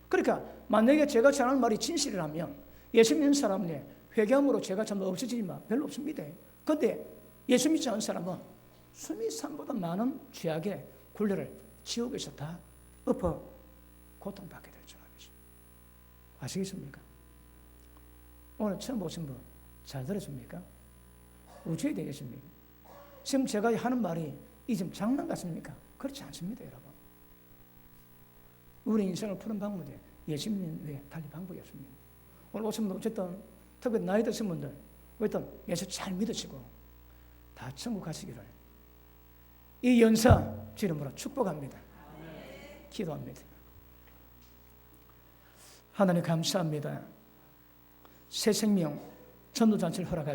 그러니까 만약에 제가 전하는 말이 진실이라면 예수 믿는 사람은 회개함으로 죄가 전부 없어지지만 별로 없습니다. 그런데 예수 믿지 않은 사람은 수미산보다 많은 죄악의 굴레를 지옥에서 다 엎어 고통받게 될 줄 알겠습니다. 아시겠습니까? 오늘 처음 보신 분 잘 들었습니까? 우주에 되겠습니까? 지금 제가 하는 말이 이 지금 장난 같습니까? 그렇지 않습니다, 여러분. 우리 인생을 푸는 방법이 예수 믿는 외에 달리 방법이 없습니다. 오늘 오신 분들 어쨌든 특히 나이 드신 분들 어쨌든 예수 잘 믿으시고 다 천국 가시기를 이 연사 이름으로 축복합니다. 기도합니다. 하나님 감사합니다. 새 생명 전도잔치를 허락하시고